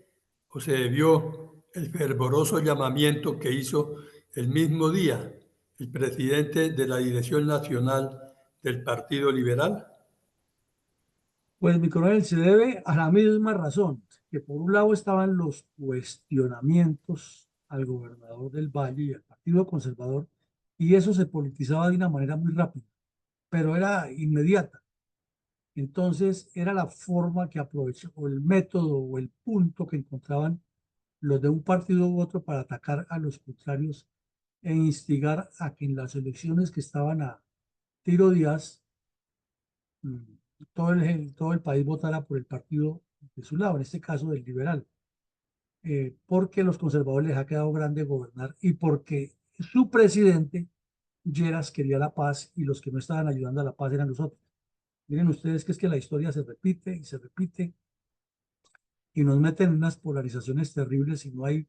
o se debió el fervoroso llamamiento que hizo el mismo día el presidente de la Dirección Nacional del Partido Liberal? Pues mi coronel se debe a la misma razón, que por un lado estaban los cuestionamientos al gobernador del Valle y al Partido Conservador, y eso se politizaba de una manera muy rápida, pero era inmediata. Entonces era la forma que aprovechó, o el método o el punto que encontraban los de un partido u otro para atacar a los contrarios e instigar a que en las elecciones que estaban a tiro días, mm, todo el país votara por el partido de su lado, en este caso del liberal, porque los conservadores les ha quedado grande gobernar y porque su presidente, Lleras, quería la paz y los que no estaban ayudando a la paz eran los otros. Miren ustedes que es que la historia se repite y se repite y nos meten en unas polarizaciones terribles y no hay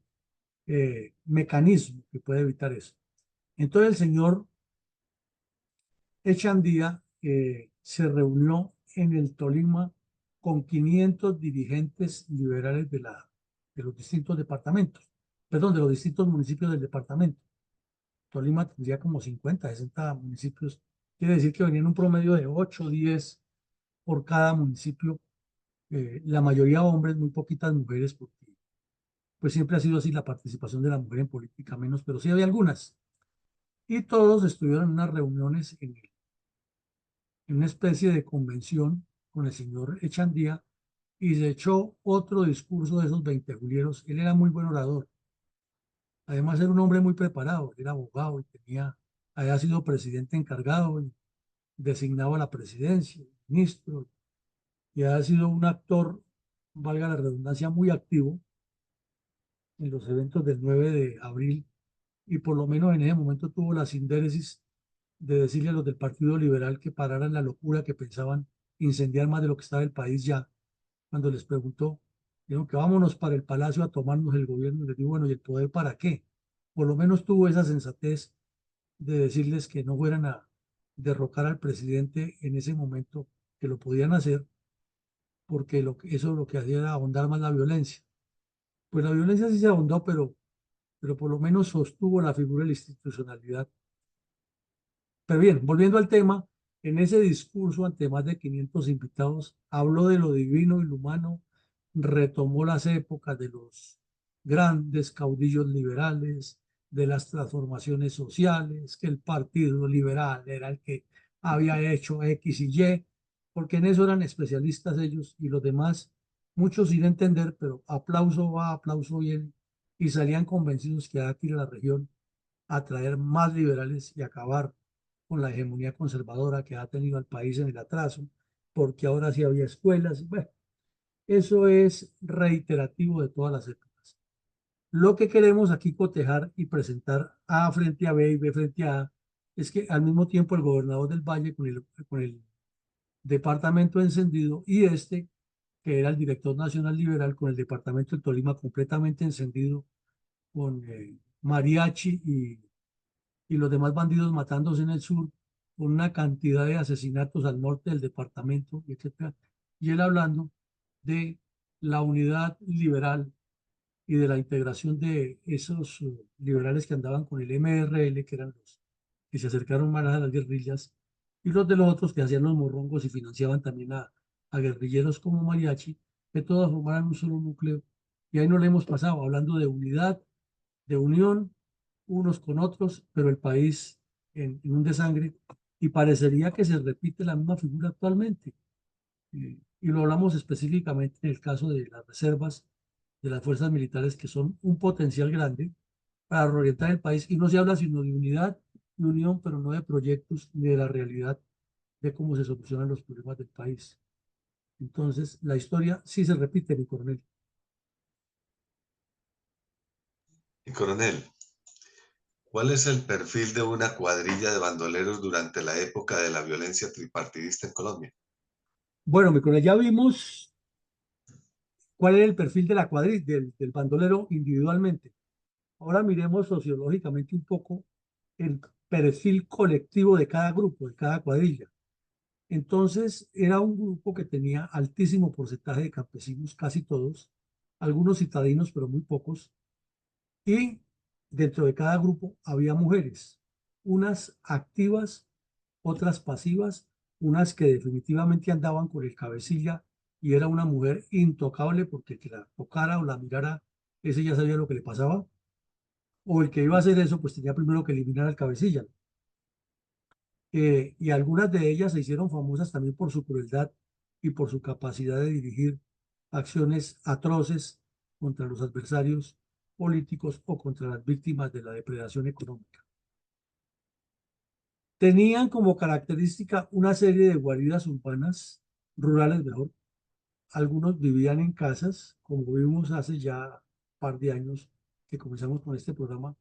mecanismo que pueda evitar eso. Entonces el señor Echandía se reunió en el Tolima con 500 dirigentes liberales de los distintos departamentos, perdón, de los distintos municipios del departamento. Tolima tendría como 50, 60 municipios. Quiere decir que venían un promedio de 8 o 10 por cada municipio, la mayoría hombres, muy poquitas mujeres, porque pues siempre ha sido así la participación de la mujer en política, menos, pero sí había algunas. Y todos estuvieron en unas reuniones en una especie de convención con el señor Echandía y se echó otro discurso de esos 20 julieros. Él era muy buen orador. Además era un hombre muy preparado, era abogado y había sido presidente encargado y designado a la presidencia, ministro, y ha sido un actor, valga la redundancia, muy activo en los eventos del 9 de abril y por lo menos en ese momento tuvo la sindéresis de decirle a los del Partido Liberal que pararan la locura que pensaban incendiar más de lo que estaba el país ya. Cuando les preguntó, dijeron que vámonos para el palacio a tomarnos el gobierno. Y les digo, bueno, ¿y el poder para qué? Por lo menos tuvo esa sensatez de decirles que no fueran a derrocar al presidente en ese momento, que lo podían hacer, porque eso lo que hacía era ahondar más la violencia. Pues la violencia sí se ahondó, pero por lo menos sostuvo la figura de la institucionalidad. Pero bien, volviendo al tema, en ese discurso ante más de 500 invitados, habló de lo divino y lo humano, retomó las épocas de los grandes caudillos liberales, de las transformaciones sociales, que el Partido Liberal era el que había hecho X y Y, porque en eso eran especialistas ellos y los demás, muchos sin entender, pero aplauso va, aplauso viene, y salían convencidos que aquí en la región a traer más liberales y acabar con la hegemonía conservadora que ha tenido al país en el atraso, porque ahora sí había escuelas. Bueno, eso es reiterativo de todas las épocas. Lo que queremos aquí cotejar y presentar A frente a B y B frente a A es que al mismo tiempo el gobernador del Valle con el departamento encendido y este, que era el director nacional liberal, con el departamento de Tolima completamente encendido, con mariachi y los demás bandidos matándose en el sur, con una cantidad de asesinatos al norte del departamento, etcétera. Y él hablando de la unidad liberal y de la integración de esos liberales que andaban con el MRL, que eran los que se acercaron más a las guerrillas, y los de los otros que hacían los morrongos y financiaban también a guerrilleros como Mariachi, que todos formaran un solo núcleo. Y ahí no le hemos pasado, hablando de unidad, de unión, unos con otros, pero el país en un desangre, y parecería que se repite la misma figura actualmente. Y lo hablamos específicamente en el caso de las reservas de las fuerzas militares, que son un potencial grande para reorientar el país, y no se habla sino de unidad y unión, pero no de proyectos ni de la realidad de cómo se solucionan los problemas del país. Entonces, la historia sí se repite, mi coronel. Y coronel, ¿cuál es el perfil de una cuadrilla de bandoleros durante la época de la violencia tripartidista en Colombia? Bueno, mi coronel, ya vimos cuál es el perfil de la cuadrilla, del bandolero individualmente. Ahora miremos sociológicamente un poco el perfil colectivo de cada grupo, de cada cuadrilla. Entonces, era un grupo que tenía altísimo porcentaje de campesinos, casi todos, algunos citadinos, pero muy pocos, y dentro de cada grupo había mujeres, unas activas, otras pasivas, unas que definitivamente andaban con el cabecilla y era una mujer intocable porque el que la tocara o la mirara, ese ya sabía lo que le pasaba, o el que iba a hacer eso, pues tenía primero que eliminar al cabecilla. Y algunas de ellas se hicieron famosas también por su crueldad y por su capacidad de dirigir acciones atroces contra los adversarios políticos o contra las víctimas de la depredación económica. Tenían como característica una serie de guaridas urbanas, rurales mejor. Algunos vivían en casas, como vimos hace ya un par de años que comenzamos con este programa,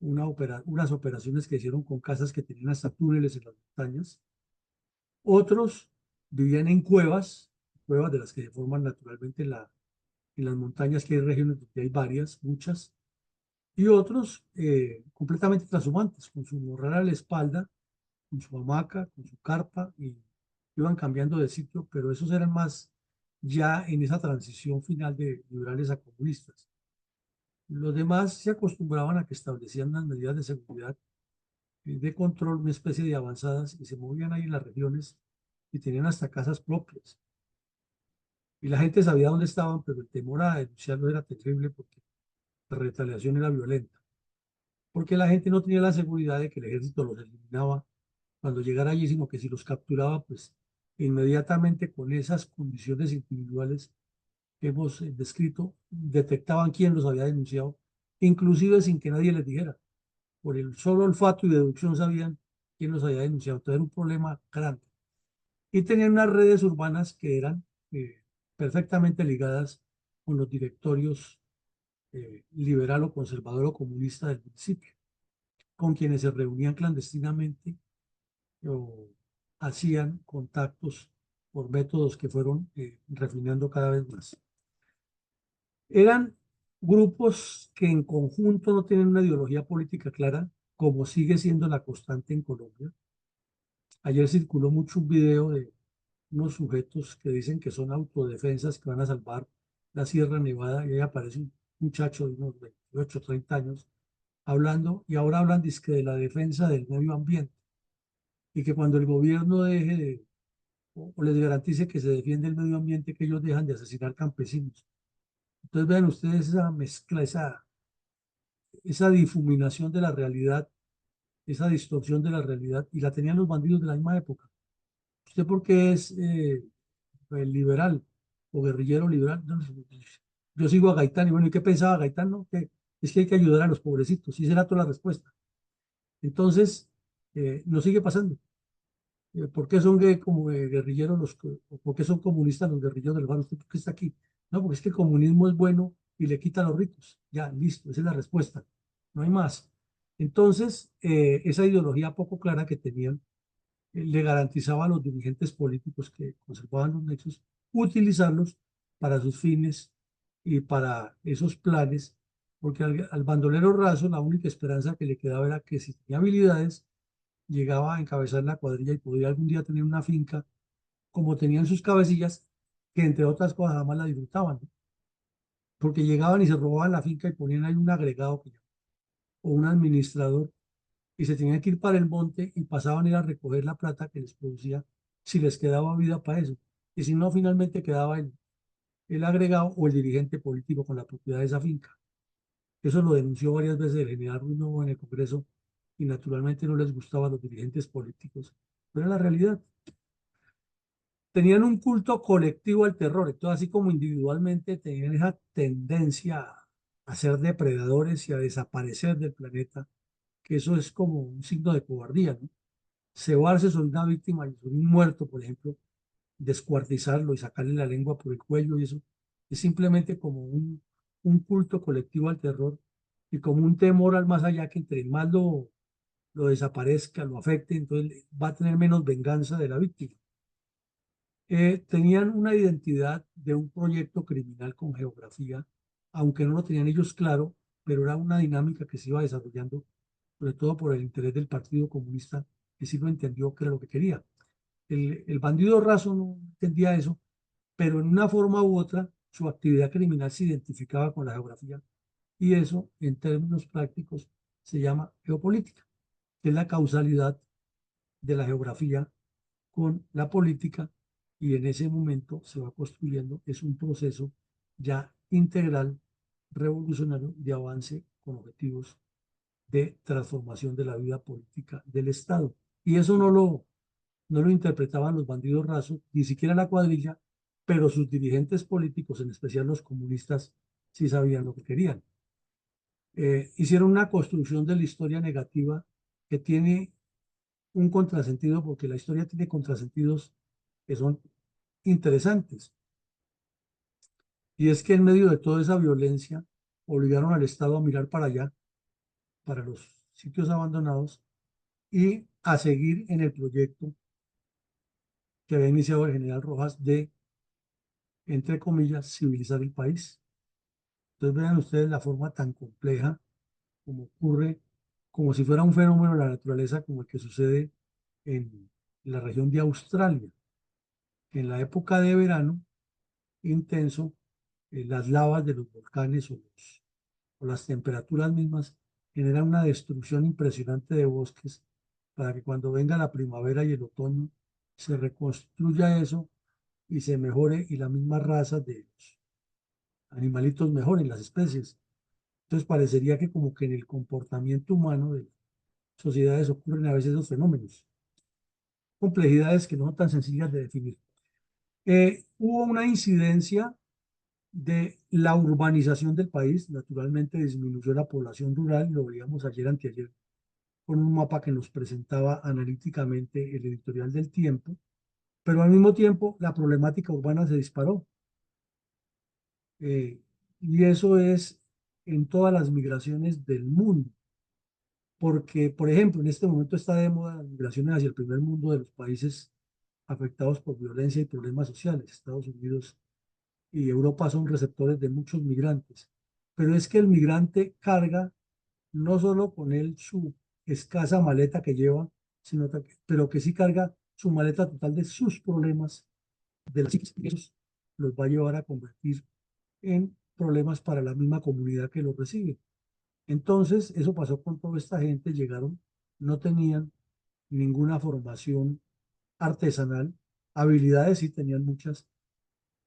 unas operaciones que hicieron con casas que tenían hasta túneles en las montañas. Otros vivían en cuevas, cuevas de las que se forman naturalmente en las montañas, que hay regiones donde hay varias, muchas. Y otros completamente transhumantes, con su morral a la espalda, con su hamaca, con su carpa, y iban cambiando de sitio, pero esos eran ya en esa transición final de liberales a comunistas. Los demás se acostumbraban a que establecían unas medidas de seguridad, de control, una especie de avanzadas, y se movían ahí en las regiones y tenían hasta casas propias. Y la gente sabía dónde estaban, pero el temor a denunciarlo era terrible porque la retaliación era violenta. Porque la gente no tenía la seguridad de que el ejército los eliminaba cuando llegara allí, sino que si los capturaba, pues inmediatamente con esas condiciones individuales que hemos descrito, detectaban quién los había denunciado, inclusive sin que nadie les dijera. Por el solo olfato y deducción sabían quién los había denunciado. Entonces era un problema grande. Y tenían unas redes urbanas que eran perfectamente ligadas con los directorios liberal o conservador o comunista del municipio, con quienes se reunían clandestinamente o hacían contactos por métodos que fueron refinando cada vez más. Eran grupos que en conjunto no tienen una ideología política clara, como sigue siendo la constante en Colombia. Ayer circuló mucho un video de unos sujetos que dicen que son autodefensas, que van a salvar la Sierra Nevada, y ahí aparece un muchacho de unos 28, 30 años hablando, y ahora hablan dizque de la defensa del medio ambiente, y que cuando el gobierno deje de, o les garantice que se defiende el medio ambiente, que ellos dejan de asesinar campesinos. Entonces vean ustedes esa mezcla, esa difuminación de la realidad, esa distorsión de la realidad, y la tenían los bandidos de la misma época. ¿Usted por qué es liberal o guerrillero liberal? No, yo sigo a Gaitán, y bueno, ¿y qué pensaba Gaitán? No, que es que hay que ayudar a los pobrecitos, y esa era toda la respuesta. Entonces, nos sigue pasando. ¿Por qué son como guerrilleros o por qué son comunistas los guerrilleros del bar? ¿Usted por qué está aquí? No, porque es que el comunismo es bueno y le quita a los ricos. Ya, listo, esa es la respuesta. No hay más. Entonces, esa ideología poco clara que tenían le garantizaba a los dirigentes políticos que conservaban los nexos utilizarlos para sus fines y para esos planes, porque al bandolero raso la única esperanza que le quedaba era que si tenía habilidades, llegaba a encabezar la cuadrilla y podría algún día tener una finca como tenían sus cabecillas, que entre otras cosas jamás la disfrutaban, ¿no? Porque llegaban y se robaban la finca y ponían ahí un agregado o un administrador, y se tenían que ir para el monte y pasaban a ir a recoger la plata que les producía, si les quedaba vida para eso. Y si no, finalmente quedaba el agregado o el dirigente político con la propiedad de esa finca. Eso lo denunció varias veces el general Ruiz Novo en el Congreso, y naturalmente no les gustaba a los dirigentes políticos, pero era la realidad. Tenían un culto colectivo al terror, entonces así como individualmente tenían esa tendencia a ser depredadores y a desaparecer del planeta, que eso es como un signo de cobardía, ¿no? Cebarse sobre una víctima y sobre un muerto, por ejemplo, descuartizarlo y sacarle la lengua por el cuello, y eso es simplemente como un culto colectivo al terror y como un temor al más allá, que entre más lo desaparezca, lo afecte, entonces va a tener menos venganza de la víctima. Tenían una identidad de un proyecto criminal con geografía, aunque no lo tenían ellos claro, pero era una dinámica que se iba desarrollando, sobre todo por el interés del Partido Comunista, que sí lo entendió que era lo que quería. El bandido raso no entendía eso, pero en una forma u otra su actividad criminal se identificaba con la geografía, y eso, en términos prácticos, se llama geopolítica, que es la causalidad de la geografía con la política, y en ese momento se va construyendo, es un proceso ya integral, revolucionario, de avance con objetivos de transformación de la vida política del Estado. Y eso no lo interpretaban los bandidos rasos, ni siquiera la cuadrilla, pero sus dirigentes políticos, en especial los comunistas, sí sabían lo que querían. Hicieron una construcción de la historia negativa que tiene un contrasentido, porque la historia tiene contrasentidos que son interesantes. Y es que en medio de toda esa violencia obligaron al Estado a mirar para allá, para los sitios abandonados, y a seguir en el proyecto que había iniciado el general Rojas de, entre comillas, civilizar el país. Entonces vean ustedes la forma tan compleja como ocurre, como si fuera un fenómeno de la naturaleza, como el que sucede en la región de Australia, que en la época de verano intenso, las lavas de los volcanes o las temperaturas mismas generan una destrucción impresionante de bosques para que cuando venga la primavera y el otoño se reconstruya eso y se mejore y la misma raza de los animalitos mejoren, las especies. Entonces parecería que como que en el comportamiento humano de sociedades ocurren a veces esos fenómenos, complejidades que no son tan sencillas de definir. Hubo una incidencia de la urbanización del país, naturalmente disminuyó la población rural, lo veíamos ayer, anteayer, con un mapa que nos presentaba analíticamente el editorial del Tiempo, pero al mismo tiempo la problemática urbana se disparó. Y eso es en todas las migraciones del mundo, porque, por ejemplo, en este momento está de moda las migraciones hacia el primer mundo de los países afectados por violencia y problemas sociales. Estados Unidos y Europa son receptores de muchos migrantes, pero es que el migrante carga no solo con él su escasa maleta que lleva, pero que sí carga su maleta total de sus problemas, de las psiquis, y esos los va a llevar a convertir en problemas para la misma comunidad que los recibe. Entonces, eso pasó con toda esta gente, llegaron, no tenían ninguna formación artesanal, habilidades sí tenían muchas,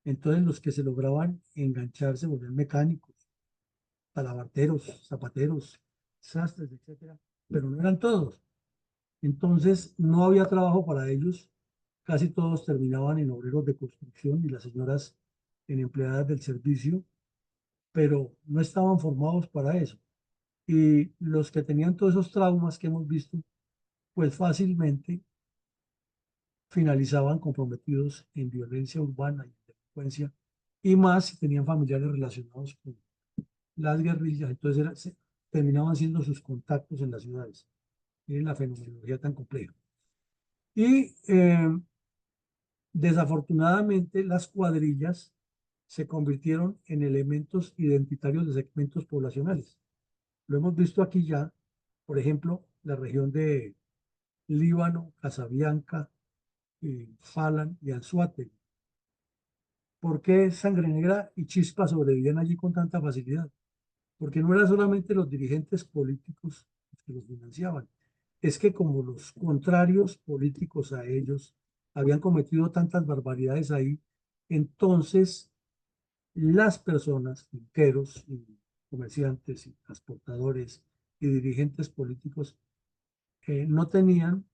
entonces los que se lograban engancharse volvían mecánicos, talabarteros, zapateros, sastres, etcétera, pero no eran todos. Entonces no había trabajo para ellos, casi todos terminaban en obreros de construcción y las señoras en empleadas del servicio, pero no estaban formados para eso. Y los que tenían todos esos traumas que hemos visto, pues fácilmente finalizaban comprometidos en violencia urbana y delincuencia, y más si tenían familiares relacionados con las guerrillas, entonces terminaban siendo sus contactos en las ciudades. Miren la fenomenología tan compleja. Y desafortunadamente las cuadrillas se convirtieron en elementos identitarios de segmentos poblacionales. Lo hemos visto aquí ya, por ejemplo, la región de Líbano, Casabianca, Falan y Anzoátegui. ¿Por qué Sangre Negra y Chispa sobrevivían allí con tanta facilidad? Porque no eran solamente los dirigentes políticos los que los financiaban, es que como los contrarios políticos a ellos habían cometido tantas barbaridades ahí, entonces las personas, finqueros y comerciantes y transportadores y dirigentes políticos no tenían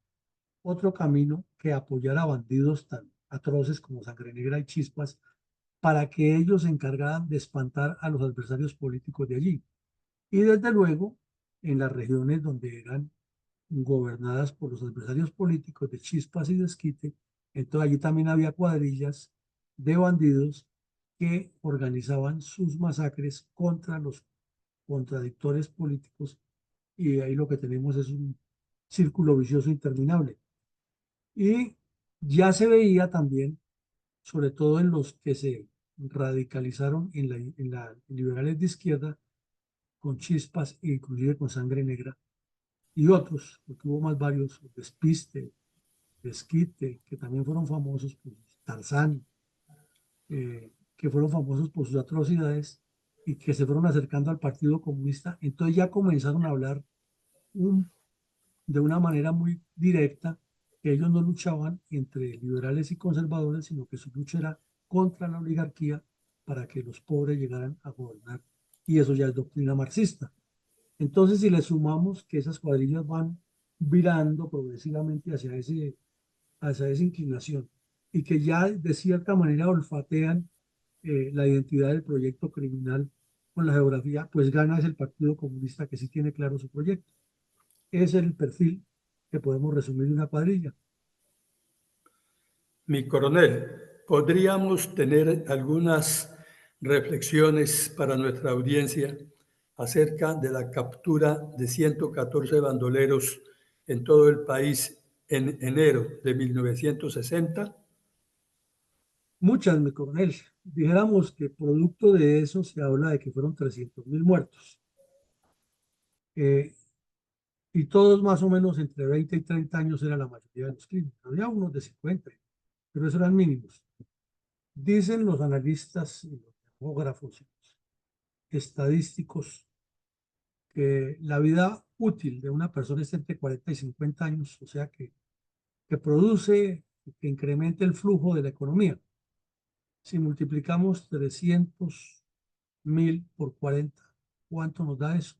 otro camino que apoyar a bandidos tan atroces como Sangre Negra y Chispas para que ellos se encargaran de espantar a los adversarios políticos de allí. Y desde luego, en las regiones donde eran gobernadas por los adversarios políticos de Chispas y de Esquite, entonces allí también había cuadrillas de bandidos que organizaban sus masacres contra los contradictores políticos y ahí lo que tenemos es un círculo vicioso interminable. Y ya se veía también, sobre todo en los que se radicalizaron en la liberales de izquierda, con Chispas e inclusive con Sangre Negra, y otros, porque hubo más varios, Despiste, Desquite, que también fueron famosos por Tarzán, que fueron famosos por sus atrocidades y que se fueron acercando al Partido Comunista. Entonces ya comenzaron a hablar un, de una manera muy directa que ellos no luchaban entre liberales y conservadores, sino que su lucha era contra la oligarquía para que los pobres llegaran a gobernar. Y eso ya es doctrina marxista. Entonces, si le sumamos que esas cuadrillas van virando progresivamente hacia esa inclinación y que ya de cierta manera olfatean la identidad del proyecto criminal con la geografía, pues gana es el Partido Comunista que sí tiene claro su proyecto. Ese es el perfil que podemos resumir de una cuadrilla. Mi coronel, ¿podríamos tener algunas reflexiones para nuestra audiencia acerca de la captura de 114 bandoleros en todo el país en enero de 1960? Muchas, mi coronel. Dijéramos que producto de eso se habla de que fueron 300.000 muertos. Eh, y todos más o menos entre 20 y 30 años era la mayoría de los crímenes. Había unos de 50, pero esos eran mínimos. Dicen los analistas y los demógrafos y los estadísticos que la vida útil de una persona es entre 40 y 50 años, o sea que produce, que incremente el flujo de la economía. Si multiplicamos 300.000 por 40, ¿cuánto nos da eso?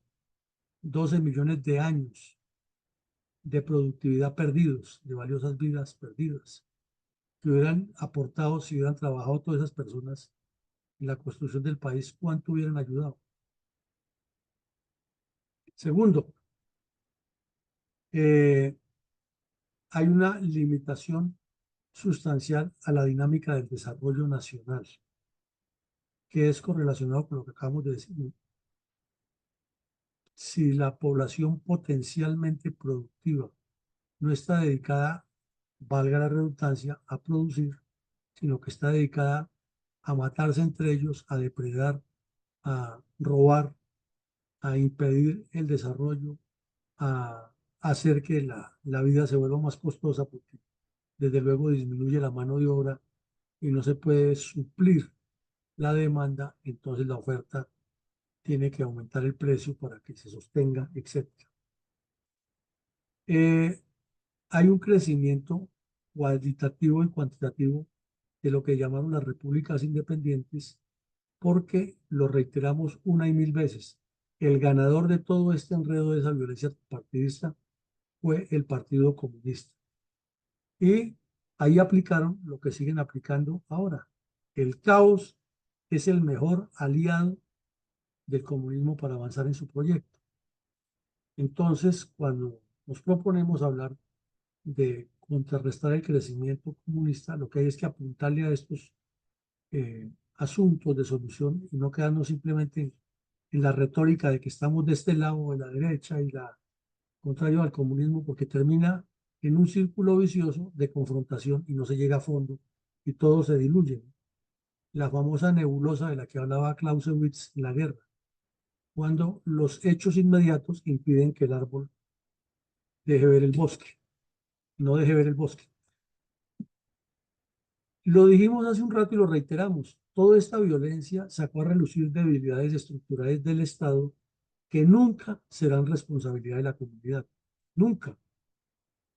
12 millones de años de productividad perdidos, de valiosas vidas perdidas, que hubieran aportado, si hubieran trabajado todas esas personas en la construcción del país, ¿cuánto hubieran ayudado? Segundo, hay una limitación sustancial a la dinámica del desarrollo nacional, que es correlacionado con lo que acabamos de decir. Si la población potencialmente productiva no está dedicada, valga la redundancia, a producir, sino que está dedicada a matarse entre ellos, a depredar, a robar, a impedir el desarrollo, a hacer que la vida se vuelva más costosa, porque desde luego disminuye la mano de obra y no se puede suplir la demanda, entonces la oferta tiene que aumentar el precio para que se sostenga, etcétera. Hay un crecimiento cualitativo y cuantitativo de lo que llamaron las repúblicas independientes, porque lo reiteramos una y mil veces. El ganador de todo este enredo de esa violencia partidista fue el Partido Comunista. Y ahí aplicaron lo que siguen aplicando ahora. El caos es el mejor aliado del comunismo para avanzar en su proyecto. Entonces, cuando nos proponemos hablar de contrarrestar el crecimiento comunista, lo que hay es que apuntarle a estos asuntos de solución y no quedarnos simplemente en la retórica de que estamos de este lado de la derecha y la contrario al comunismo, porque termina en un círculo vicioso de confrontación y no se llega a fondo y todo se diluye. La famosa nebulosa de la que hablaba Clausewitz en la guerra, cuando los hechos inmediatos impiden que el árbol deje ver el bosque, no deje ver el bosque. Lo dijimos hace un rato y lo reiteramos. Toda esta violencia sacó a relucir debilidades estructurales del Estado que nunca serán responsabilidad de la comunidad. Nunca.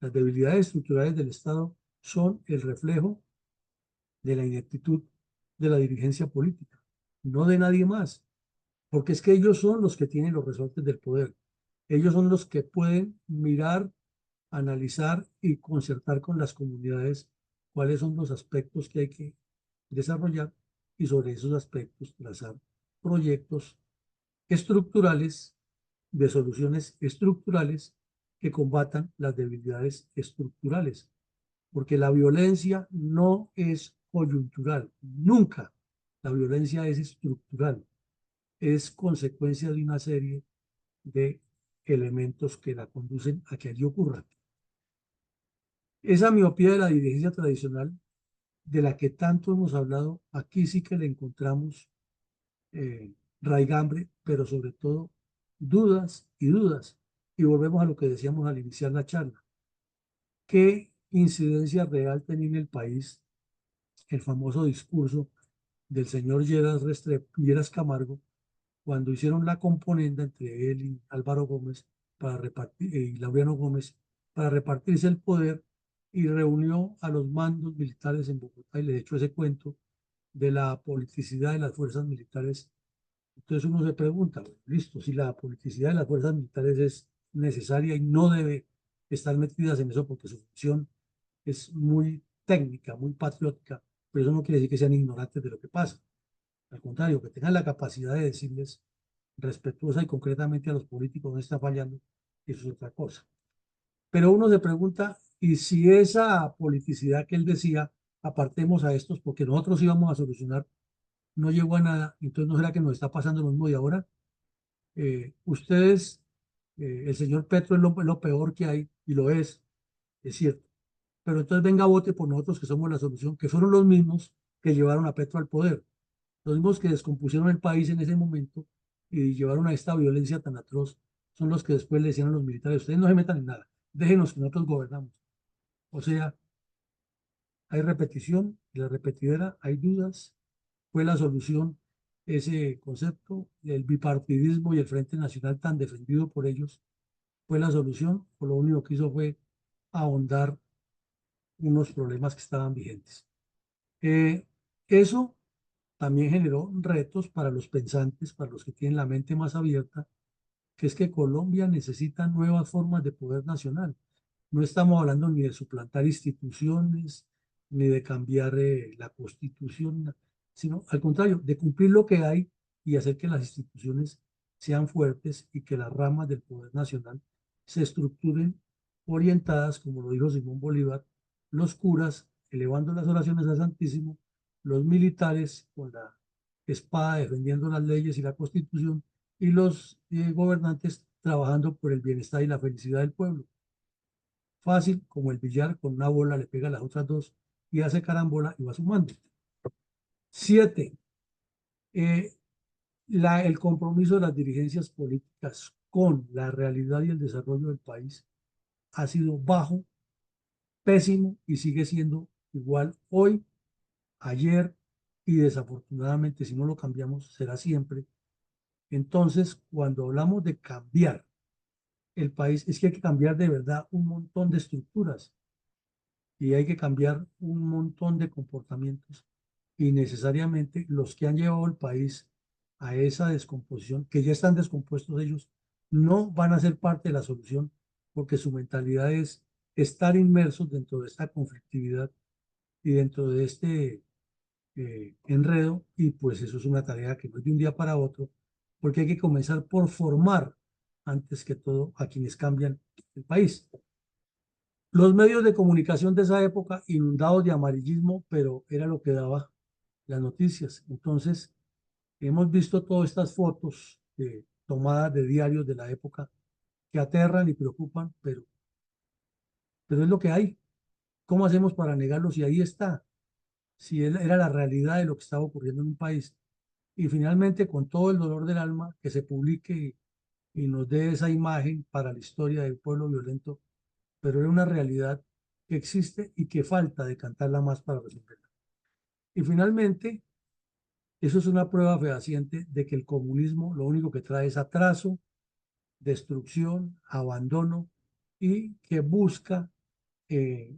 Las debilidades estructurales del Estado son el reflejo de la ineptitud de la dirigencia política, no de nadie más, porque es que ellos son los que tienen los resortes del poder. Ellos son los que pueden mirar, analizar y concertar con las comunidades cuáles son los aspectos que hay que desarrollar y sobre esos aspectos trazar proyectos estructurales de soluciones estructurales que combatan las debilidades estructurales, porque la violencia no es coyuntural, nunca. La violencia es estructural, es consecuencia de una serie de elementos que la conducen a que allí ocurra. Esa miopía de la dirigencia tradicional, de la que tanto hemos hablado, aquí sí que le encontramos raigambre, pero sobre todo dudas y dudas. Y volvemos a lo que decíamos al iniciar la charla. ¿Qué incidencia real tenía en el país el famoso discurso del señor Lleras Camargo cuando hicieron la componenda entre él y Álvaro Gómez para repartir, y Laureano Gómez para repartirse el poder, y reunió a los mandos militares en Bogotá y les echó ese cuento de la politicidad de las fuerzas militares? Entonces uno se pregunta, bueno, listo, si la politicidad de las fuerzas militares es necesaria y no debe estar metidas en eso porque su función es muy técnica, muy patriótica, pero eso no quiere decir que sean ignorantes de lo que pasa. Al contrario, que tengan la capacidad de decirles respetuosa y concretamente a los políticos no está fallando, eso es otra cosa. Pero uno se pregunta, ¿y si esa politicidad que él decía, apartemos a estos porque nosotros íbamos a solucionar, no llegó a nada? Entonces, ¿no será que nos está pasando lo mismo de ahora? Ustedes, el señor Petro es lo peor que hay, y lo es cierto. Pero entonces venga, vote por nosotros que somos la solución, que fueron los mismos que llevaron a Petro al poder, los mismos que descompusieron el país en ese momento y llevaron a esta violencia tan atroz, son los que después le decían a los militares, ustedes no se metan en nada, déjenos que nosotros gobernamos. O sea, hay repetición, y la repetidera, hay dudas. Fue la solución ese concepto, el bipartidismo y el Frente Nacional tan defendido por ellos, fue la solución, o lo único que hizo fue ahondar unos problemas que estaban vigentes. Eso también generó retos para los pensantes, para los que tienen la mente más abierta, que es que Colombia necesita nuevas formas de poder nacional. No estamos hablando ni de suplantar instituciones, ni de cambiar la constitución, sino al contrario, de cumplir lo que hay y hacer que las instituciones sean fuertes y que las ramas del poder nacional se estructuren orientadas, como lo dijo Simón Bolívar, los curas elevando las oraciones al Santísimo, los militares con la espada defendiendo las leyes y la constitución, y los gobernantes trabajando por el bienestar y la felicidad del pueblo. Fácil, como el billar, con una bola le pega a las otras dos y hace carambola y va sumando. 7. El compromiso de las dirigencias políticas con la realidad y el desarrollo del país ha sido bajo, pésimo y sigue siendo igual hoy, ayer y desafortunadamente si no lo cambiamos será siempre. Entonces, cuando hablamos de cambiar el país, es que hay que cambiar de verdad un montón de estructuras y hay que cambiar un montón de comportamientos y necesariamente los que han llevado al país a esa descomposición, que ya están descompuestos ellos, no van a ser parte de la solución porque su mentalidad es estar inmersos dentro de esta conflictividad y dentro de este enredo, y pues eso es una tarea que no es de un día para otro, porque hay que comenzar por formar antes que todo a quienes cambian el país. Los medios de comunicación de esa época inundados de amarillismo, pero era lo que daba las noticias. Entonces, hemos visto todas estas fotos tomadas de diarios de la época que aterran y preocupan, pero es lo que hay. ¿Cómo hacemos para negarlo si ahí está? Si era la realidad de lo que estaba ocurriendo en un país. Y finalmente, con todo el dolor del alma, que se publique y nos dé esa imagen para la historia del pueblo violento, pero era una realidad que existe y que falta decantarla más para resolverla. Y finalmente, eso es una prueba fehaciente de que el comunismo lo único que trae es atraso, destrucción, abandono y que busca, eh,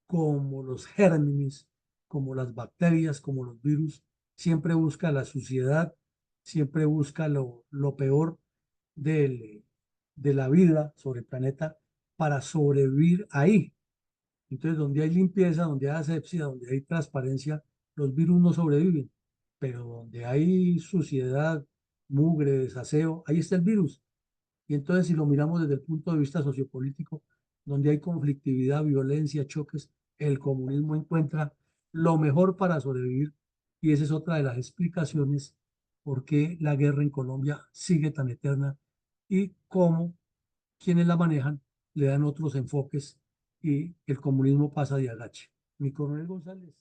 como los gérmenes, como las bacterias, como los virus, siempre busca la suciedad, siempre busca lo peor de la vida sobre el planeta para sobrevivir ahí. Entonces, donde hay limpieza, donde hay asepsia, donde hay transparencia, los virus no sobreviven. Pero donde hay suciedad, mugre, desaseo, ahí está el virus. Y entonces, si lo miramos desde el punto de vista sociopolítico, donde hay conflictividad, violencia, choques, el comunismo encuentra lo mejor para sobrevivir. Y esa es otra de las explicaciones por qué la guerra en Colombia sigue tan eterna y cómo quienes la manejan le dan otros enfoques y el comunismo pasa de agache. Mi coronel González,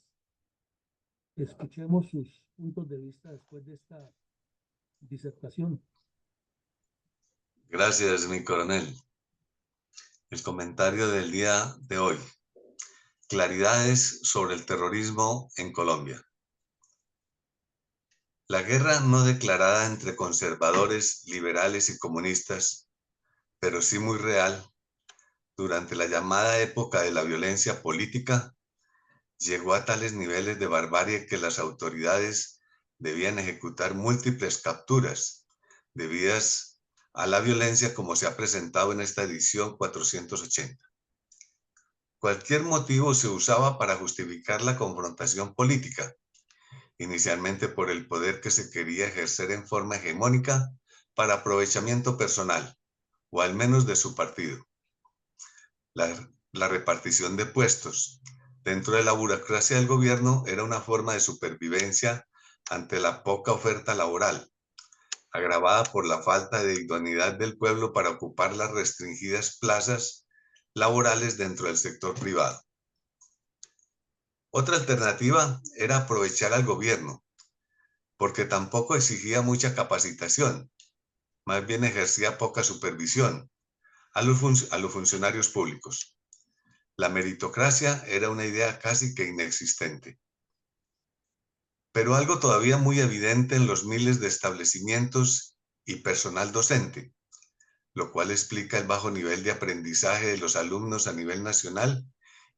escuchemos sus puntos de vista después de esta disertación. Gracias, mi coronel. El comentario del día de hoy. Claridades sobre el terrorismo en Colombia. La guerra no declarada entre conservadores, liberales y comunistas, pero sí muy real, durante la llamada época de la violencia política, llegó a tales niveles de barbarie que las autoridades debían ejecutar múltiples capturas debidas a la violencia como se ha presentado en esta edición 480. Cualquier motivo se usaba para justificar la confrontación política, inicialmente por el poder que se quería ejercer en forma hegemónica para aprovechamiento personal, o al menos de su partido. La repartición de puestos dentro de la burocracia del gobierno era una forma de supervivencia ante la poca oferta laboral, agravada por la falta de idoneidad del pueblo para ocupar las restringidas plazas laborales dentro del sector privado. Otra alternativa era aprovechar al gobierno, porque tampoco exigía mucha capacitación, más bien ejercía poca supervisión a los funcionarios públicos. La meritocracia era una idea casi que inexistente. Pero algo todavía muy evidente en los miles de establecimientos y personal docente, lo cual explica el bajo nivel de aprendizaje de los alumnos a nivel nacional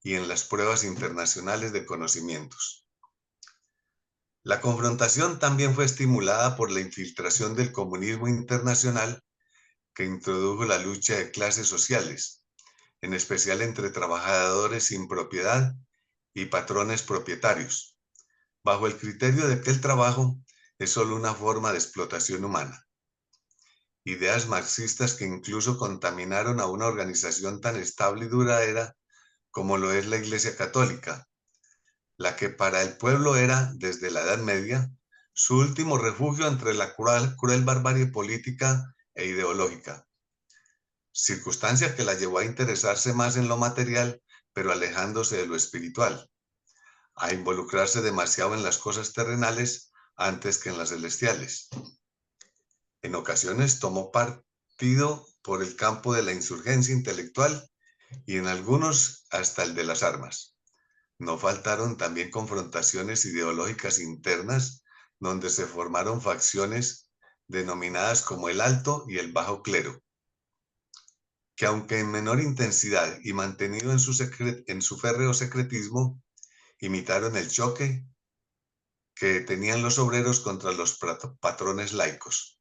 y en las pruebas internacionales de conocimientos. La confrontación también fue estimulada por la infiltración del comunismo internacional que introdujo la lucha de clases sociales, en especial entre trabajadores sin propiedad y patrones propietarios, bajo el criterio de que el trabajo es solo una forma de explotación humana. Ideas marxistas que incluso contaminaron a una organización tan estable y duradera como lo es la Iglesia Católica, la que para el pueblo era, desde la Edad Media, su último refugio entre la cruel barbarie política e ideológica, circunstancia que la llevó a interesarse más en lo material, pero alejándose de lo espiritual, a involucrarse demasiado en las cosas terrenales antes que en las celestiales. En ocasiones tomó partido por el campo de la insurgencia intelectual y en algunos hasta el de las armas. No faltaron también confrontaciones ideológicas internas donde se formaron facciones denominadas como el alto y el bajo clero, que aunque en menor intensidad y mantenido en su férreo secretismo, imitaron el choque que tenían los obreros contra los patrones laicos.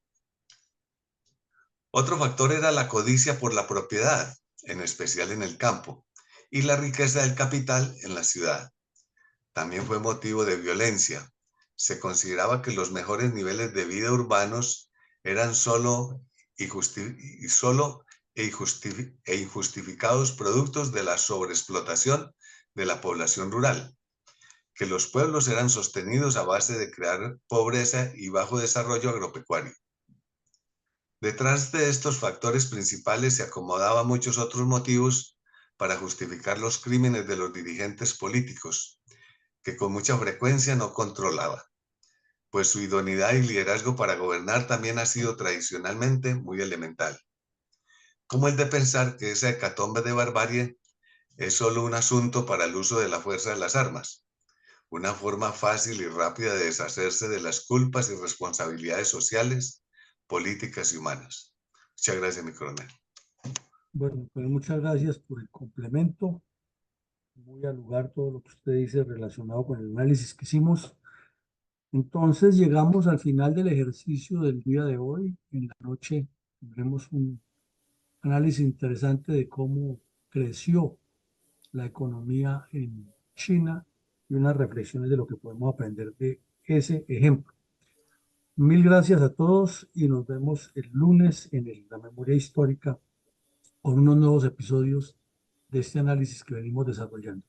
Otro factor era la codicia por la propiedad, en especial en el campo, y la riqueza del capital en la ciudad. También fue motivo de violencia. Se consideraba que los mejores niveles de vida urbanos eran solo e injustificados productos de la sobreexplotación de la población rural, que los pueblos eran sostenidos a base de crear pobreza y bajo desarrollo agropecuario. Detrás de estos factores principales se acomodaban muchos otros motivos para justificar los crímenes de los dirigentes políticos, que con mucha frecuencia no controlaba, pues su idoneidad y liderazgo para gobernar también ha sido tradicionalmente muy elemental. Como el de pensar que esa hecatombe de barbarie es solo un asunto para el uso de la fuerza de las armas, una forma fácil y rápida de deshacerse de las culpas y responsabilidades sociales, políticas y humanas. Muchas gracias, mi coronel. Bueno, pues muchas gracias por el complemento. Muy al lugar todo lo que usted dice relacionado con el análisis que hicimos. Entonces llegamos al final del ejercicio del día de hoy. En la noche tendremos un análisis interesante de cómo creció la economía en China y unas reflexiones de lo que podemos aprender de ese ejemplo. Mil gracias a todos y nos vemos el lunes en la memoria histórica con unos nuevos episodios de este análisis que venimos desarrollando.